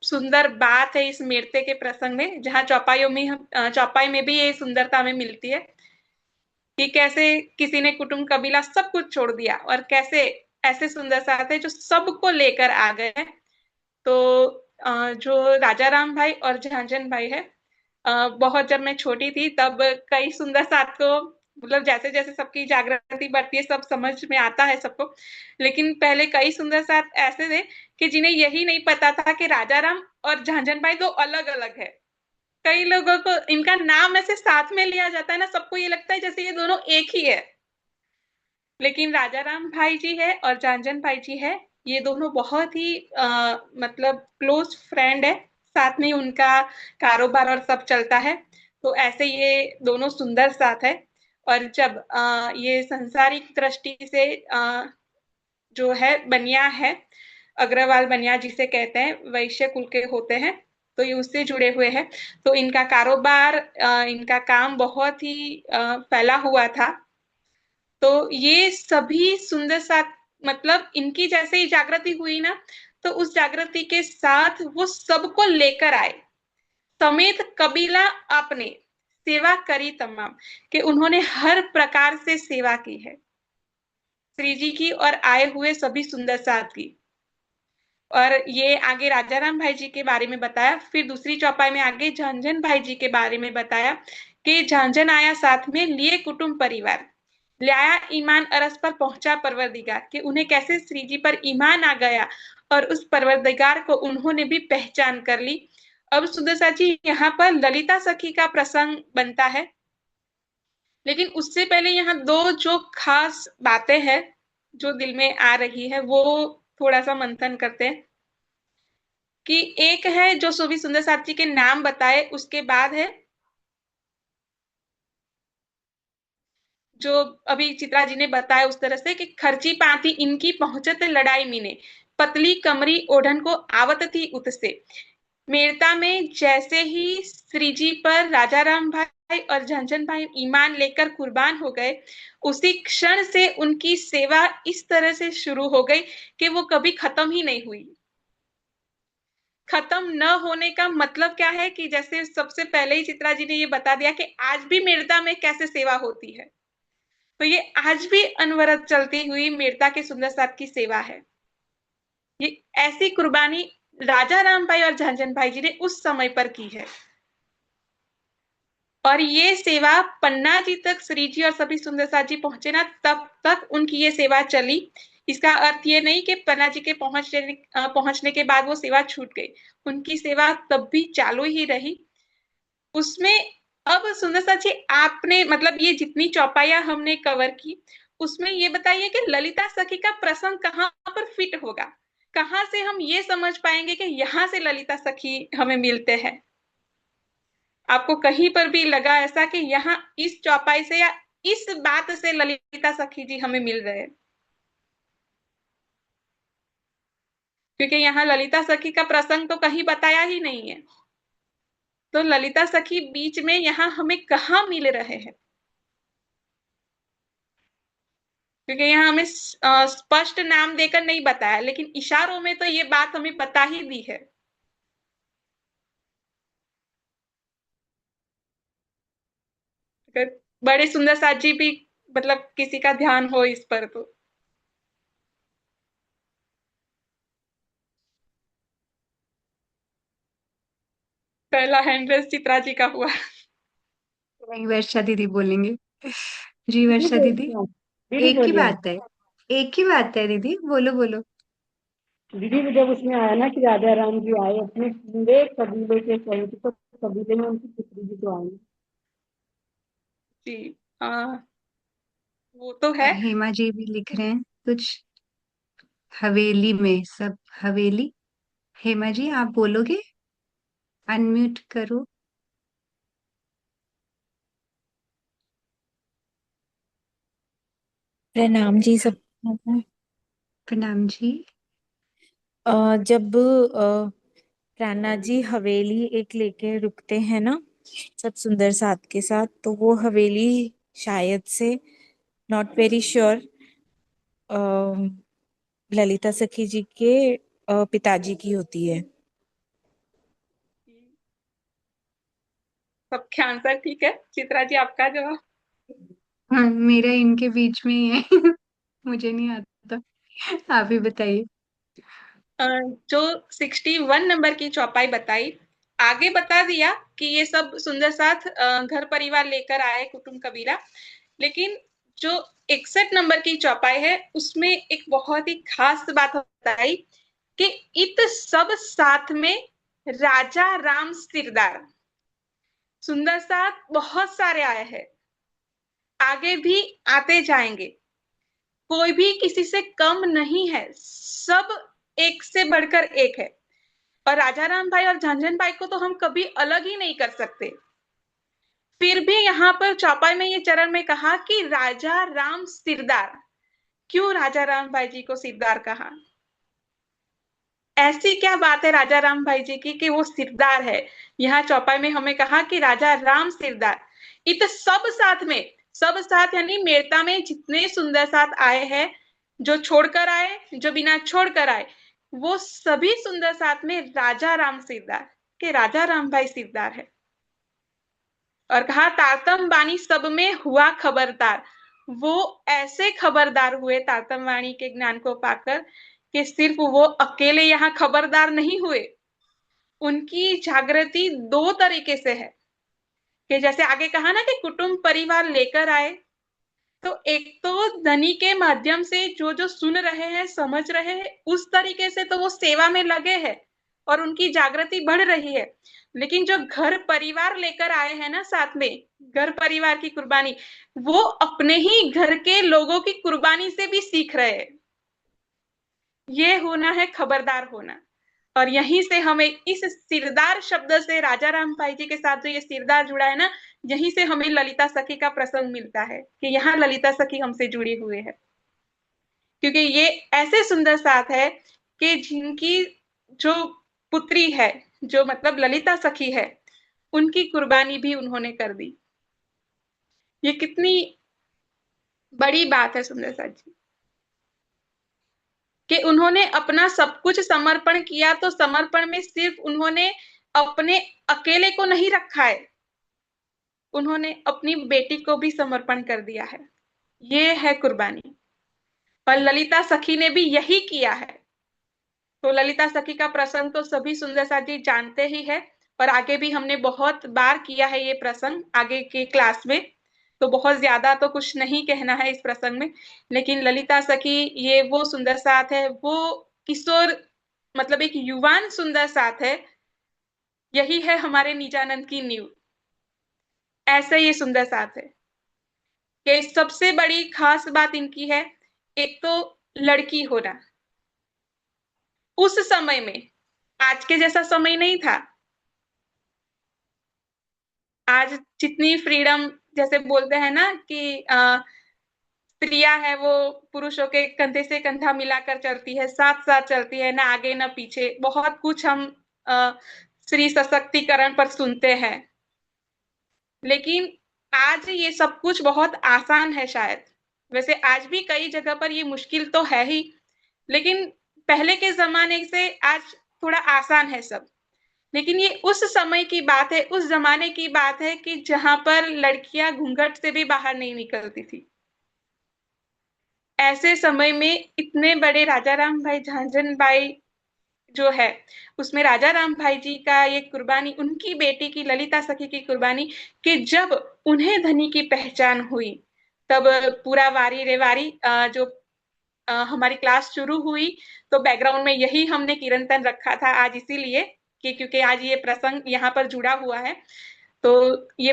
Speaker 3: सुंदर बात है इस नृत्य के प्रसंग में, जहाँ चौपाई में भी ये सुंदरता हमें मिलती है कि कैसे किसी ने कुटुंब कबीला सब कुछ छोड़ दिया और कैसे ऐसे सुंदर साथ है जो सबको लेकर आ गए। तो जो राजा राम भाई और झांझन भाई है, बहुत जब मैं छोटी थी तब कई सुंदर साथ को, मतलब जैसे जैसे सबकी जागृति बढ़ती है सब समझ में आता है सबको, लेकिन पहले कई सुंदर साथ ऐसे थे कि जिन्हें यही नहीं पता था कि राजा राम और झांझन भाई दो अलग अलग है। कई लोगों को इनका नाम ऐसे साथ में लिया जाता है ना, सबको ये लगता है जैसे ये दोनों एक ही है, लेकिन राजा राम भाई जी है और झांझन भाई जी है, ये दोनों बहुत ही मतलब क्लोज फ्रेंड है। साथ में उनका कारोबार और सब चलता है। तो ऐसे ये दोनों सुंदर साथ है। और जब ये संसारिक दृष्टि से जो है बनिया है, अग्रवाल बनिया जिसे कहते हैं, वैश्य कुल के होते हैं, तो ये उससे जुड़े हुए हैं। तो इनका कारोबार, इनका काम बहुत ही फैला हुआ था। तो ये सभी सुंदर साथ, मतलब इनकी जैसे ही जागृति हुई ना, तो उस जागृति के साथ वो सबको लेकर आए, समेत कबीला अपने सेवा करी तमाम, कि उन्होंने हर प्रकार से सेवा की है श्री जी की और आए हुए सभी सुंदर साथ की। और ये आगे राजा राम भाई जी के बारे में बताया। फिर दूसरी चौपाई में आगे झांझन भाई जी के बारे में बताया कि झांझन आया साथ में लिए कुटुंब परिवार, लाया ईमान अरस पर पहुंचा परवरदिगार, कि उन्हें कैसे श्री जी पर ईमान आ गया और उस परवरदिगार को उन्होंने भी पहचान कर ली। अब सुंदर साथ जी यहाँ पर ललिता सखी का प्रसंग बनता है, लेकिन उससे पहले यहाँ दो जो खास बातें हैं जो दिल में आ रही है वो थोड़ा सा मंथन करते हैं। कि एक है जो सुबह सुंदर साथ जी के नाम बताए, उसके बाद है जो अभी चित्रा जी ने बताया उस तरह से कि खर्ची पाती इनकी पहुंचत लड़ाई मीने, पतली कमरी ओढ़न को आवत थी उत से। मेरता में जैसे ही श्री जी पर राजा राम भाई और झंझन भाई ईमान लेकर कुर्बान हो गए, उसी क्षण से उनकी सेवा इस तरह से शुरू हो गई कि वो कभी खत्म ही नहीं हुई। खत्म न होने का मतलब क्या है कि जैसे सबसे पहले ही चित्रा जी ने ये बता दिया कि आज भी मेरता में कैसे सेवा होती है, तो ये आज भी अनवरत चलती हुई मेरता के सुंदर साथ की सेवा है। ये ऐसी कुर्बानी राजा राम भाई और झंझन भाई जी ने उस समय पर की है, और ये सेवा पन्ना जी तक श्री जी और सभी सुंदर साथ जी पहुंचे ना, तब तक उनकी ये सेवा चली। इसका अर्थ ये नहीं कि पन्ना जी के पहुंचने के बाद वो सेवा छूट गई, उनकी सेवा तब भी चालू ही रही। उसमें अब सुंदर साथ जी आपने, मतलब ये जितनी चौपाइयां हमने कवर की, उसमें ये बताइए कि ललिता सखी का प्रसंग कहाँ पर फिट होगा, कहाँ से हम ये समझ पाएंगे कि यहाँ से ललिता सखी हमें मिलते हैं। आपको कहीं पर भी लगा ऐसा कि यहाँ इस चौपाई से या इस बात से ललिता सखी जी हमें मिल रहे हैं? क्योंकि यहाँ ललिता सखी का प्रसंग तो कहीं बताया ही नहीं है, तो ललिता सखी बीच में यहाँ हमें कहाँ मिल रहे हैं? क्योंकि यहाँ हमें स्पष्ट नाम देकर नहीं बताया, लेकिन इशारों में तो ये बात हमें बता ही दी है। अगर बड़े सुंदर साथ जी भी, मतलब किसी का ध्यान हो इस पर, तो पहला हैंड रेस चित्रा जी का हुआ।
Speaker 1: नहीं, वर्षा दीदी बोलेंगे। जी
Speaker 8: दीदी
Speaker 1: वर्षा दीदी,
Speaker 8: बोलिए आप। दीदी
Speaker 1: एक ही
Speaker 8: बोलिए आप।
Speaker 1: बात है, एक ही बात है दीदी, बोलो बोलो।
Speaker 8: दीदी जब उसमें आया ना कि राजा राम जी आए अपने पूरे कबीले के सहित, तो कबीले में उनकी पुत्री भी तो आई।
Speaker 3: जी, वो तो है।
Speaker 1: हेमा जी भी लिख रहे हैं कुछ, हवेली में सब, हवेली। हेमा जी आप बोलोगे? अनम्यूट करो।
Speaker 7: प्रणाम जी सब।
Speaker 1: प्रणाम जी।
Speaker 7: जब
Speaker 9: राणा जी हवेली एक लेके रुकते हैं ना सब सुंदर साथ के साथ, तो वो हवेली शायद से, नॉट वेरी श्योर, ललिता सखी जी के पिताजी की होती है।
Speaker 3: सबके आंसर ठीक है। चित्रा जी, आपका जवाब?
Speaker 1: हाँ, मेरा इनके बीच में ही है। मुझे नहीं आता, आप ही बताइए।
Speaker 3: जो 61 नंबर की चौपाई बताई, आगे बता दिया कि ये सब सुंदर साथ घर परिवार लेकर आए, कुटुंब कबीला, लेकिन जो 61 नंबर की चौपाई है उसमें एक बहुत ही खास बात बताई कि इत सब साथ में राजा राम सिरदार। सुंदर साथ बहुत सारे आए हैं, आगे भी आते जाएंगे, कोई भी किसी से कम नहीं है, सब एक से बढ़कर एक है। और राजा राम भाई और झंझन भाई को तो हम कभी अलग ही नहीं कर सकते। फिर भी यहाँ पर चौपाई में ये चरण में कहा कि राजा राम सिरदार। क्यों राजा राम भाई जी को सिरदार कहा? ऐसी क्या बात है राजा राम भाई जी की कि वो सिरदार है? यहाँ चौपाई में हमें कहा कि राजा राम सिरदार। इत सब साथ में, सब साथ यानी मेड़ता में जितने सुंदर साथ आए हैं, जो छोड़कर आए, जो बिना छोड़कर आए, वो सभी सुंदर साथ में राजा राम सिरदार के राजा राम भाई सिरदार है। और कहा तारतम बानी सब में हुआ खबरदार। वो ऐसे खबरदार हुए तारतम वाणी के ज्ञान को पाकर कि सिर्फ वो अकेले यहाँ खबरदार नहीं हुए, उनकी जागृति दो तरीके से है कि जैसे आगे कहा ना कि कुटुंब परिवार लेकर आए, तो एक तो धनी के माध्यम से जो जो सुन रहे हैं, समझ रहे हैं, उस तरीके से तो वो सेवा में लगे हैं और उनकी जागृति बढ़ रही है। लेकिन जो घर परिवार लेकर आए हैं ना साथ में, घर परिवार की कुर्बानी, वो अपने ही घर के लोगों की कुर्बानी से भी सीख रहे हैं। ये होना है खबरदार होना। और यहीं से हमें इस सिरदार शब्द से राजा राम भाई जी के साथ जो ये सिरदार जुड़ा है ना, यहीं से हमें ललिता सखी का प्रसंग मिलता है कि यहाँ ललिता सखी हमसे जुड़ी हुई है। क्योंकि ये ऐसे सुंदर साथ है कि जिनकी जो पुत्री है, जो मतलब ललिता सखी है, उनकी कुर्बानी भी उन्होंने कर दी। ये कितनी बड़ी बात है सुंदर साथ जी कि उन्होंने अपना सब कुछ समर्पण किया। तो समर्पण में सिर्फ उन्होंने अपने अकेले को नहीं रखा है, उन्होंने अपनी बेटी को भी समर्पण कर दिया है। ये है कुर्बानी। और ललिता सखी ने भी यही किया है। तो ललिता सखी का प्रसंग तो सभी सुंदर साथ जी जानते ही है, और आगे भी हमने बहुत बार किया है ये प्रसंग आगे के क्लास में, तो बहुत ज्यादा तो कुछ नहीं कहना है इस प्रसंग में। लेकिन ललिता सखी ये वो सुंदर साथ है, वो किशोर मतलब एक युवान सुंदर साथ है। यही है हमारे निजानंद की नींव। ऐसे ये सुंदर साथ है कि सबसे बड़ी खास बात इनकी है, एक तो लड़की होना। उस समय में आज के जैसा समय नहीं था। आज जितनी फ्रीडम, जैसे बोलते हैं ना कि स्त्रियां है वो पुरुषों के कंधे से कंधा मिलाकर चलती है, साथ साथ चलती है, ना आगे ना पीछे। बहुत कुछ हम स्त्री सशक्तिकरण पर सुनते हैं। लेकिन आज ये सब कुछ बहुत आसान है शायद। वैसे आज भी कई जगह पर ये मुश्किल तो है ही, लेकिन पहले के जमाने से आज थोड़ा आसान है सब। लेकिन ये उस समय की बात है, उस जमाने की बात है कि जहां पर लड़कियां घूंघट से भी बाहर नहीं निकलती थी। ऐसे समय में इतने बड़े राजा राम भाई झांझन बाई जो है, उसमें राजा राम भाई जी का ये कुर्बानी, उनकी बेटी की ललिता सखी की कुर्बानी, कि जब उन्हें धनी की पहचान हुई, तब पूरा वारी रे वारी जो हमारी क्लास शुरू हुई, तो बैकग्राउंड में यही हमने कीर्तन रखा था आज, इसीलिए कि क्योंकि आज ये प्रसंग यहाँ पर जुड़ा हुआ है। तो ये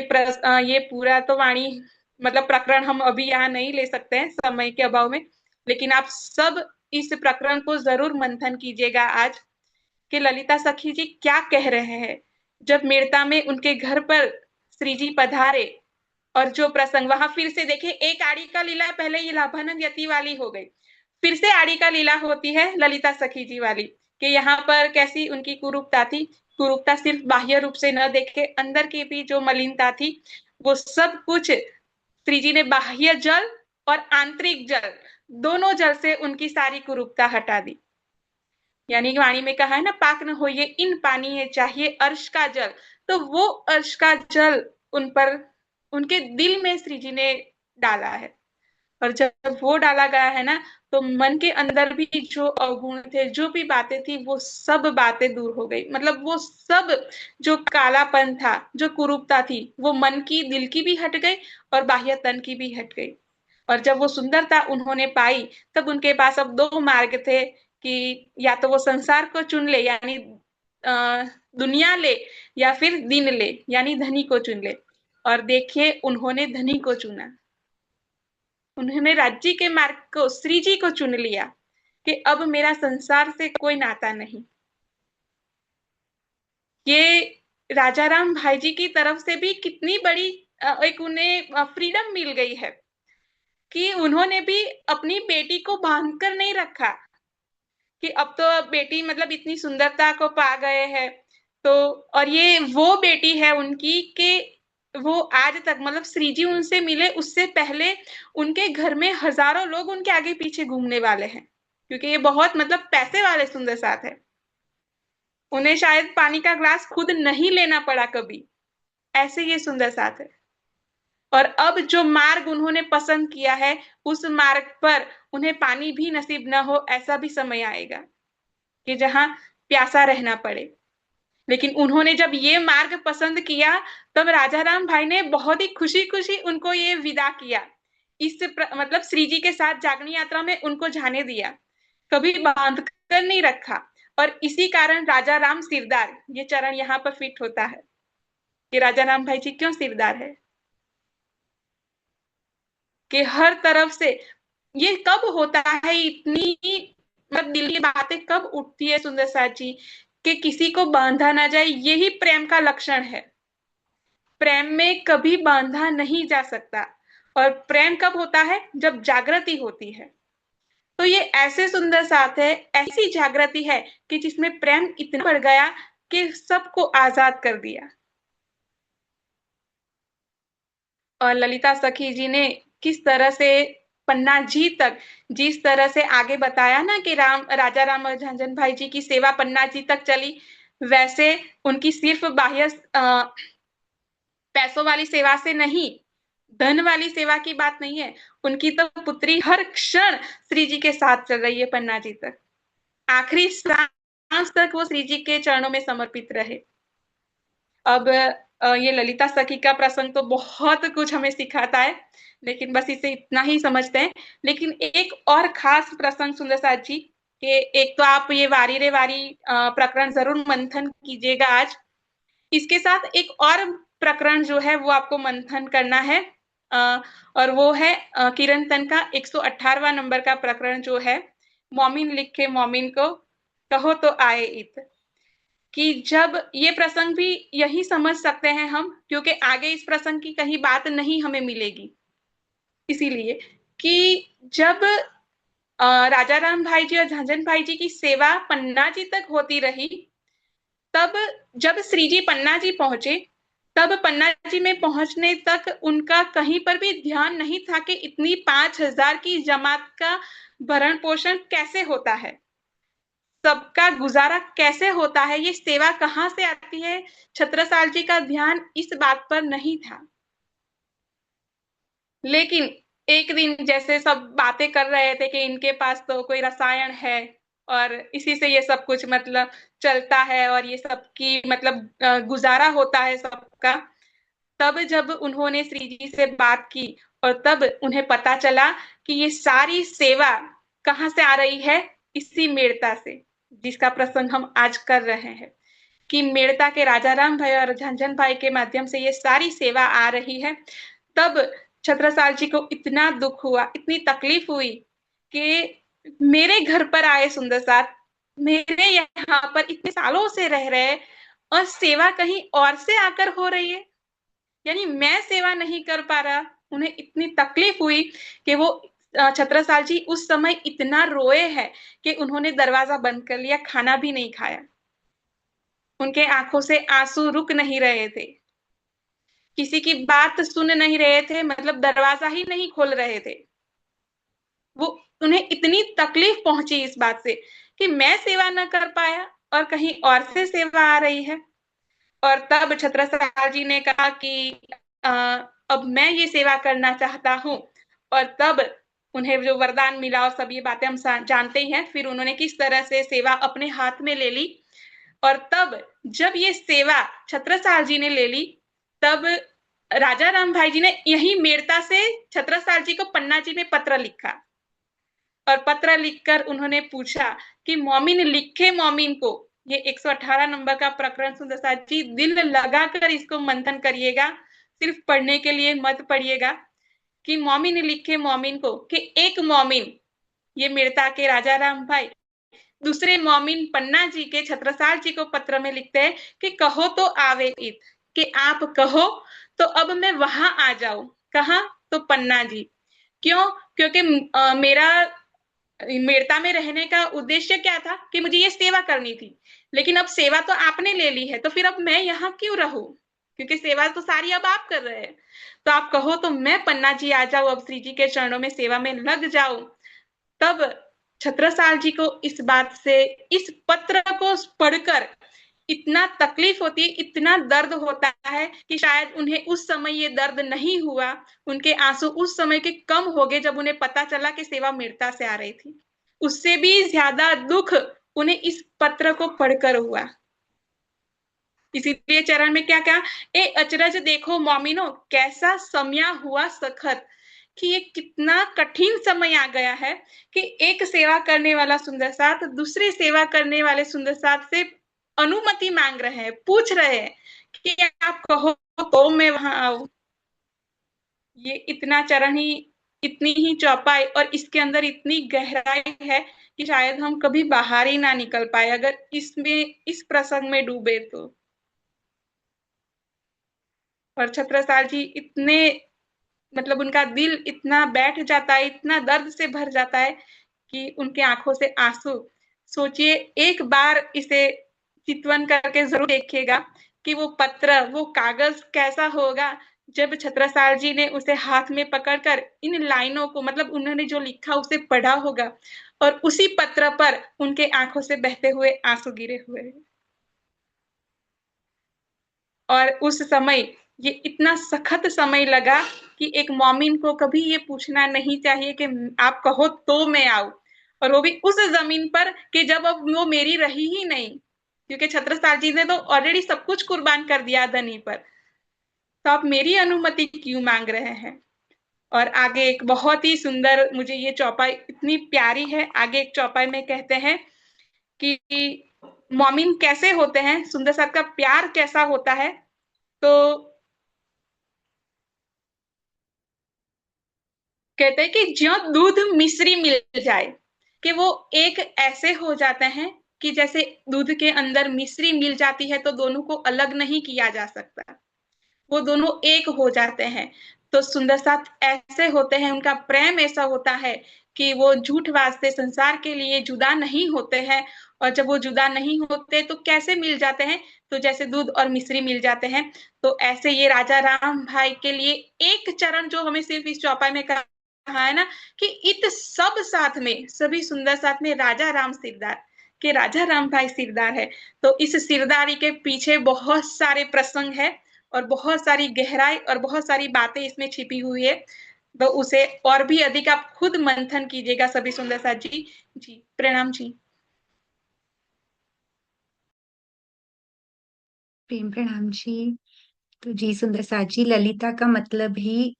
Speaker 3: पूरा तो वाणी मतलब प्रकरण हम अभी यहाँ नहीं ले सकते हैं समय के अभाव में, लेकिन आप सब इस प्रकरण को जरूर मंथन कीजिएगा आज कि ललिता सखी जी क्या कह रहे हैं। जब मेड़ता में उनके घर पर श्री जी पधारे, और जो प्रसंग वहां फिर से देखे, एक आड़ी का लीला पहले ये लाभानंद यति वाली हो गई, फिर से आड़ी का लीला होती है ललिता सखी जी वाली, कि यहाँ पर कैसी उनकी कुरूपता थी। कुरूपता सिर्फ बाह्य रूप से न देखे, अंदर की भी जो मलिनता थी वो सब कुछ श्री जी ने बाह्य जल और आंतरिक जल, दोनों जल से उनकी सारी कुरूपता हटा दी। यानी वाणी में कहा है ना, पाक न हो ये इन पानी है, चाहिए अर्श का जल। तो वो अर्श का जल उन पर, उनके दिल में श्री जी ने डाला है। और जब वो डाला गया है ना, तो मन के अंदर भी जो अवगुण थे, जो भी बातें थी, वो सब बातें दूर हो गई। मतलब वो सब जो कालापन था, जो कुरूपता थी, वो मन की, दिल की भी हट गई और बाह्य तन की भी हट गई। और जब वो सुंदरता उन्होंने पाई, तब उनके पास अब दो मार्ग थे कि या तो वो संसार को चुन ले, यानी दुनिया ले, या फिर दिन ले, यानी धनी को चुन ले। और देखिए, उन्होंने धनी को चुना। उन्होंने राज्य के मार्ग को, श्री जी को चुन लिया कि अब मेरा संसार से कोई नाता नहीं। ये राजा राम भाई जी की तरफ से भी कितनी बड़ी एक उन्हें फ्रीडम मिल गई है कि उन्होंने भी अपनी बेटी को बांध कर नहीं रखा कि अब तो बेटी मतलब इतनी सुंदरता को पा गए हैं। तो और ये वो बेटी है उनकी कि वो आज तक, मतलब श्री जी उनसे मिले उससे पहले उनके घर में हजारों लोग उनके आगे पीछे घूमने वाले हैं, क्योंकि ये बहुत मतलब पैसे वाले सुंदर साथ है। उन्हें शायद पानी का ग्लास खुद नहीं लेना पड़ा कभी, ऐसे ये सुंदर साथ है। और अब जो मार्ग उन्होंने पसंद किया है, उस मार्ग पर उन्हें पानी भी नसीब न हो, ऐसा भी समय आएगा कि जहां प्यासा रहना पड़े। लेकिन उन्होंने जब ये मार्ग पसंद किया, तब राजा राम भाई ने बहुत ही खुशी खुशी उनको ये विदा किया। मतलब श्री जी के साथ जागनी यात्रा में उनको जाने दिया, कभी बांध कर नहीं रखा। और इसी कारण राजा राम सिरदार, ये चरण यहाँ पर फिट होता है कि राजा राम भाई जी क्यों सिरदार है। कि हर तरफ से ये कब होता है, इतनी मतलब दिल की बातें कब उठती है सुंदर साथ जी, कि किसी को बांधा ना जाए। यही प्रेम का लक्षण है। प्रेम में कभी बांधा नहीं जा सकता। और प्रेम कब होता है, जब जागृति होती है। तो ये ऐसे सुंदर साथ है, ऐसी जागृति है कि जिसमें प्रेम इतना बढ़ गया कि सबको आजाद कर दिया। और ललिता सखी जी ने किस तरह से पन्ना जी तक, जिस तरह से आगे बताया ना कि राजा राम और झंझन भाई जी की सेवा पन्ना जी तक चली, वैसे उनकी सिर्फ बाह्य पैसों वाली सेवा से नहीं, धन वाली सेवा की बात नहीं है। उनकी तो पुत्री हर क्षण श्री जी के साथ चल रही है पन्ना जी तक। आखिरी सांस तक वो श्री जी के चरणों में समर्पित रहे। अब ये ललिता सखी का प्रसंग तो बहुत कुछ हमें सिखाता है, लेकिन बस इसे इतना ही समझते हैं। लेकिन एक और खास प्रसंग सुंदर साथ जी के, एक तो आप ये वारी रे वारी प्रकरण जरूर मंथन कीजिएगा आज। इसके साथ एक और प्रकरण जो है वो आपको मंथन करना है, और वो है कीर्तन का 118वां नंबर का प्रकरण जो है, मोमिन लिखे मोमिन को कहो तो आए इत। कि जब ये प्रसंग भी यही समझ सकते हैं हम, क्योंकि आगे इस प्रसंग की कहीं बात नहीं हमें मिलेगी। इसीलिए कि जब राजा राम भाई जी और झंझन भाई जी की सेवा पन्ना जी तक होती रही, तब जब श्री जी पन्ना जी पहुंचे, तब पन्ना जी में पहुंचने तक उनका कहीं पर भी ध्यान नहीं था कि इतनी 5000 की जमात का भरण पोषण कैसे होता है, सबका गुजारा कैसे होता है, ये सेवा कहाँ से आती है। छत्रसाल जी का ध्यान इस बात पर नहीं था। लेकिन एक दिन जैसे सब बातें कर रहे थे कि इनके पास तो कोई रसायन है और इसी से ये सब कुछ मतलब चलता है और ये सब की मतलब गुजारा होता है सबका, तब जब उन्होंने श्री जी से बात की और तब उन्हें पता चला कि ये सारी सेवा कहाँ से आ रही है, इसी मेड़ता से, जिसका प्रसंग हम आज कर रहे हैं। कि मेड़ता के राजा राम भाई और झंझन भाई के माध्यम से ये सारी सेवा आ रही है। तब छत्रसाल जी को इतना दुख हुआ, इतनी तकलीफ हुई कि मेरे घर पर आए सुंदर साथ, मेरे यहाँ पर इतने सालों से रह रहे और सेवा कहीं और से आकर हो रही है, यानी मैं सेवा नहीं कर पा रहा। उन्हें इतनी तकलीफ हुई कि वो छत्रसाल जी उस समय इतना रोए हैं कि उन्होंने दरवाजा बंद कर लिया, खाना भी नहीं खाया। उनके आंखों से आंसू रुक नहीं रहे थे, किसी की बात सुन नहीं रहे थे, मतलब दरवाजा ही नहीं खोल रहे थे। वो उन्हें इतनी तकलीफ पहुंची इस बात से कि मैं सेवा न कर पाया और कहीं और से सेवा आ रही है। और तब छत्रसाल जी ने कहा कि अब मैं ये सेवा करना चाहता हूँ। और तब उन्हें जो वरदान मिला और सब ये बातें हम जानते ही हैं। फिर उन्होंने किस तरह से सेवा अपने हाथ में ले ली। और तब जब ये सेवा छत्रसाल जी ने ले ली, तब राजा राम भाई जी ने यही मेड़ता से छत्रसाल जी को पन्ना जी में पत्र लिखा। और पत्र लिखकर उन्होंने पूछा कि मोमिन लिखे मोमिन को, ये 118 नंबर का प्रकरण सुंदर साथ जी दिल लगाकर इसको मंथन करिएगा, सिर्फ पढ़ने के लिए मत पढ़िएगा। कि मोमिन लिखे मोमिन को, कि एक मोमिन, ये मेड़ता के राजा राम भाई दूसरे मोमिन पन्ना जी के छत्रसाल जी को पत्र में लिखते हैं कि कहो तो आवे इत, कि आप कहो तो अब मैं वहां आ जाऊं। कहा? तो पन्ना जी। क्यों? क्योंकि मेरा मेड़ता में रहने का उद्देश्य क्या था कि मुझे ये सेवा करनी थी, लेकिन अब सेवा तो आपने ले ली है, तो फिर अब मैं यहाँ क्यों रहूं, क्योंकि सेवा तो सारी अब आप कर रहे हैं। तो आप कहो तो मैं पन्ना जी आ जाऊं, अब श्री जी के चरणों में सेवा में लग जाऊं। तब छत्रसाल जी को इस बात से, इस पत्र को पढ़कर इतना तकलीफ होती है, इतना दर्द होता है कि शायद उन्हें उस समय ये दर्द नहीं हुआ। उनके आंसू उस समय के कम हो गए जब उन्हें पता चला कि सेवा मेड़ता से आ रही थी। उससे भी ज्यादा दुख उन्हें इस पत्र को पढ़कर हुआ। इसीलिए चरण में क्या कहा? ए अचरज देखो मोमिनो, कैसा समया हुआ सखत, कि ये कितना कठिन समय आ गया है कि एक सेवा करने वाला सुंदर साथ दूसरी सेवा करने वाले सुंदर साथ से अनुमति मांग रहे हैं, पूछ रहे हैं कि आप कहो तो मैं वहां आऊं। ये इतना चरण ही, इतनी ही चौपाई और इसके अंदर इतनी गहराई है कि शायद हम कभी बाहर ही ना निकल पाए अगर इसमें, इस प्रसंग में डूबे तो। और छत्रसाल जी इतने, मतलब उनका दिल इतना बैठ जाता है, इतना दर्द से भर जाता है कि उनके आंखों से आंसू। सोचिए, एक बार इसे चित्वन करके जरूर देखिएगा कि वो पत्र, वो कागज कैसा होगा जब छत्रसाल जी ने उसे हाथ में पकड़कर इन लाइनों को, मतलब उन्होंने जो लिखा उसे पढ़ा होगा और उसी पत्र पर उनके आंखों से बहते हुए आंसू गिरे हुए हैं। और उस समय ये इतना सखत समय लगा कि एक मोमिन को कभी ये पूछना नहीं चाहिए कि आप कहो तो मैं आऊं, और वो भी उस जमीन पर कि जब अब वो मेरी रही ही नहीं, क्योंकि छत्रसाल जी ने तो ऑलरेडी सब कुछ कुर्बान कर दिया धनी पर, तो आप मेरी अनुमति क्यों मांग रहे हैं। और आगे एक बहुत ही सुंदर, मुझे ये चौपाई इतनी प्यारी है। आगे एक चौपाई में कहते हैं कि मोमिन कैसे होते हैं, सुंदर साथ का प्यार कैसा होता है। तो कहते हैं कि ज्यों दूध मिश्री मिल जाए, कि वो एक ऐसे हो जाते हैं कि जैसे दूध के अंदर मिश्री मिल जाती है तो दोनों को अलग नहीं किया जा सकता, वो दोनों एक हो जाते हैं। तो सुंदर साथ ऐसे होते हैं, उनका प्रेम ऐसा होता है कि वो झूठ वास्ते संसार के लिए जुदा नहीं होते हैं। और जब वो जुदा नहीं होते तो कैसे मिल जाते हैं? तो जैसे दूध और मिश्री मिल जाते हैं। तो ऐसे ये राजा राम भाई के लिए एक चरण जो हमें सिर्फ इस चौपाई में कहा है ना, कि इत सब साथ में, सभी सुंदर साथ में राजा राम सिरदार, के राजा राम भाई सिरदार है। तो इस सिरदारी के पीछे बहुत सारे प्रसंग है और बहुत सारी गहराई और बहुत सारी बातें इसमें छिपी हुई है। तो उसे और भी अधिक आप खुद मंथन कीजिएगा सभी सुंदर साथ जी। जी प्रणाम जी।
Speaker 1: प्रेम प्रणाम जी। तो जी सुंदर साथ जी, ललिता का मतलब ही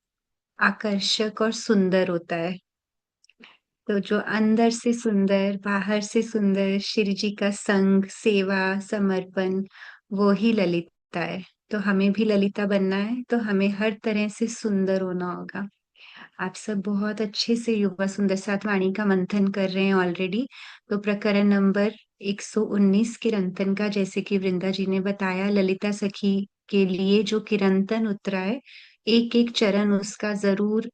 Speaker 1: आकर्षक और सुंदर होता है। तो जो अंदर से सुंदर, बाहर से सुंदर, श्री जी का संग, सेवा, समर्पण, वो ही ललिता है। तो हमें भी ललिता बनना है, तो हमें हर तरह से सुंदर होना होगा। आप सब बहुत अच्छे से युवा सुंदर साथ वाणी का मंथन कर रहे हैं ऑलरेडी। तो प्रकरण नंबर 119 किरंतन का, जैसे कि वृंदा जी ने बताया, ललिता सखी के लिए जो किरंतन उतरा है, एक एक चरण उसका जरूर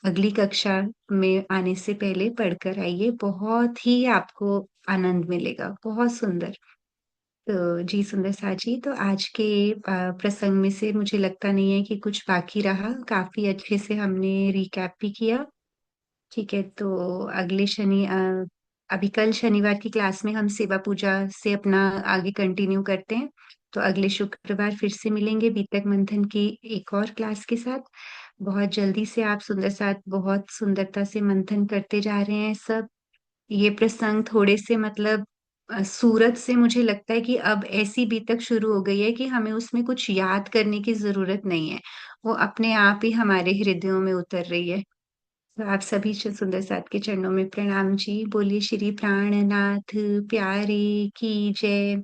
Speaker 1: अगली कक्षा में आने से पहले पढ़कर आइए, बहुत ही आपको आनंद मिलेगा, बहुत सुंदर। तो जी सुंदर साथ जी, तो आज के प्रसंग में से मुझे लगता नहीं है कि कुछ बाकी रहा, काफी अच्छे से हमने रिकैप भी किया। ठीक है, तो अगले अभी कल शनिवार की क्लास में हम सेवा पूजा से अपना आगे कंटिन्यू करते हैं। तो अगले शुक्रवार फिर से मिलेंगे बीतक मंथन की एक और क्लास के साथ। बहुत जल्दी से आप सुंदर साथ बहुत सुंदरता से मंथन करते जा रहे हैं सब। ये प्रसंग थोड़े से मतलब सूरत से मुझे लगता है कि अब ऐसी बीतक शुरू हो गई है कि हमें उसमें कुछ याद करने की जरूरत नहीं है, वो अपने आप ही हमारे हृदयों में उतर रही है। तो आप सभी सुंदर साथ के चरणों में प्रणाम जी। बोलिए श्री प्राणनाथ प्यारे की जय,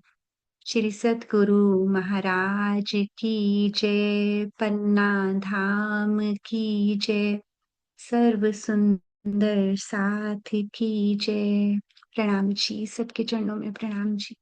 Speaker 1: श्री सतगुरु महाराज की जय, पन्ना धाम की जय, सर्व सुंदर साथ की जय। प्रणाम जी, सबके चरणों में प्रणाम जी।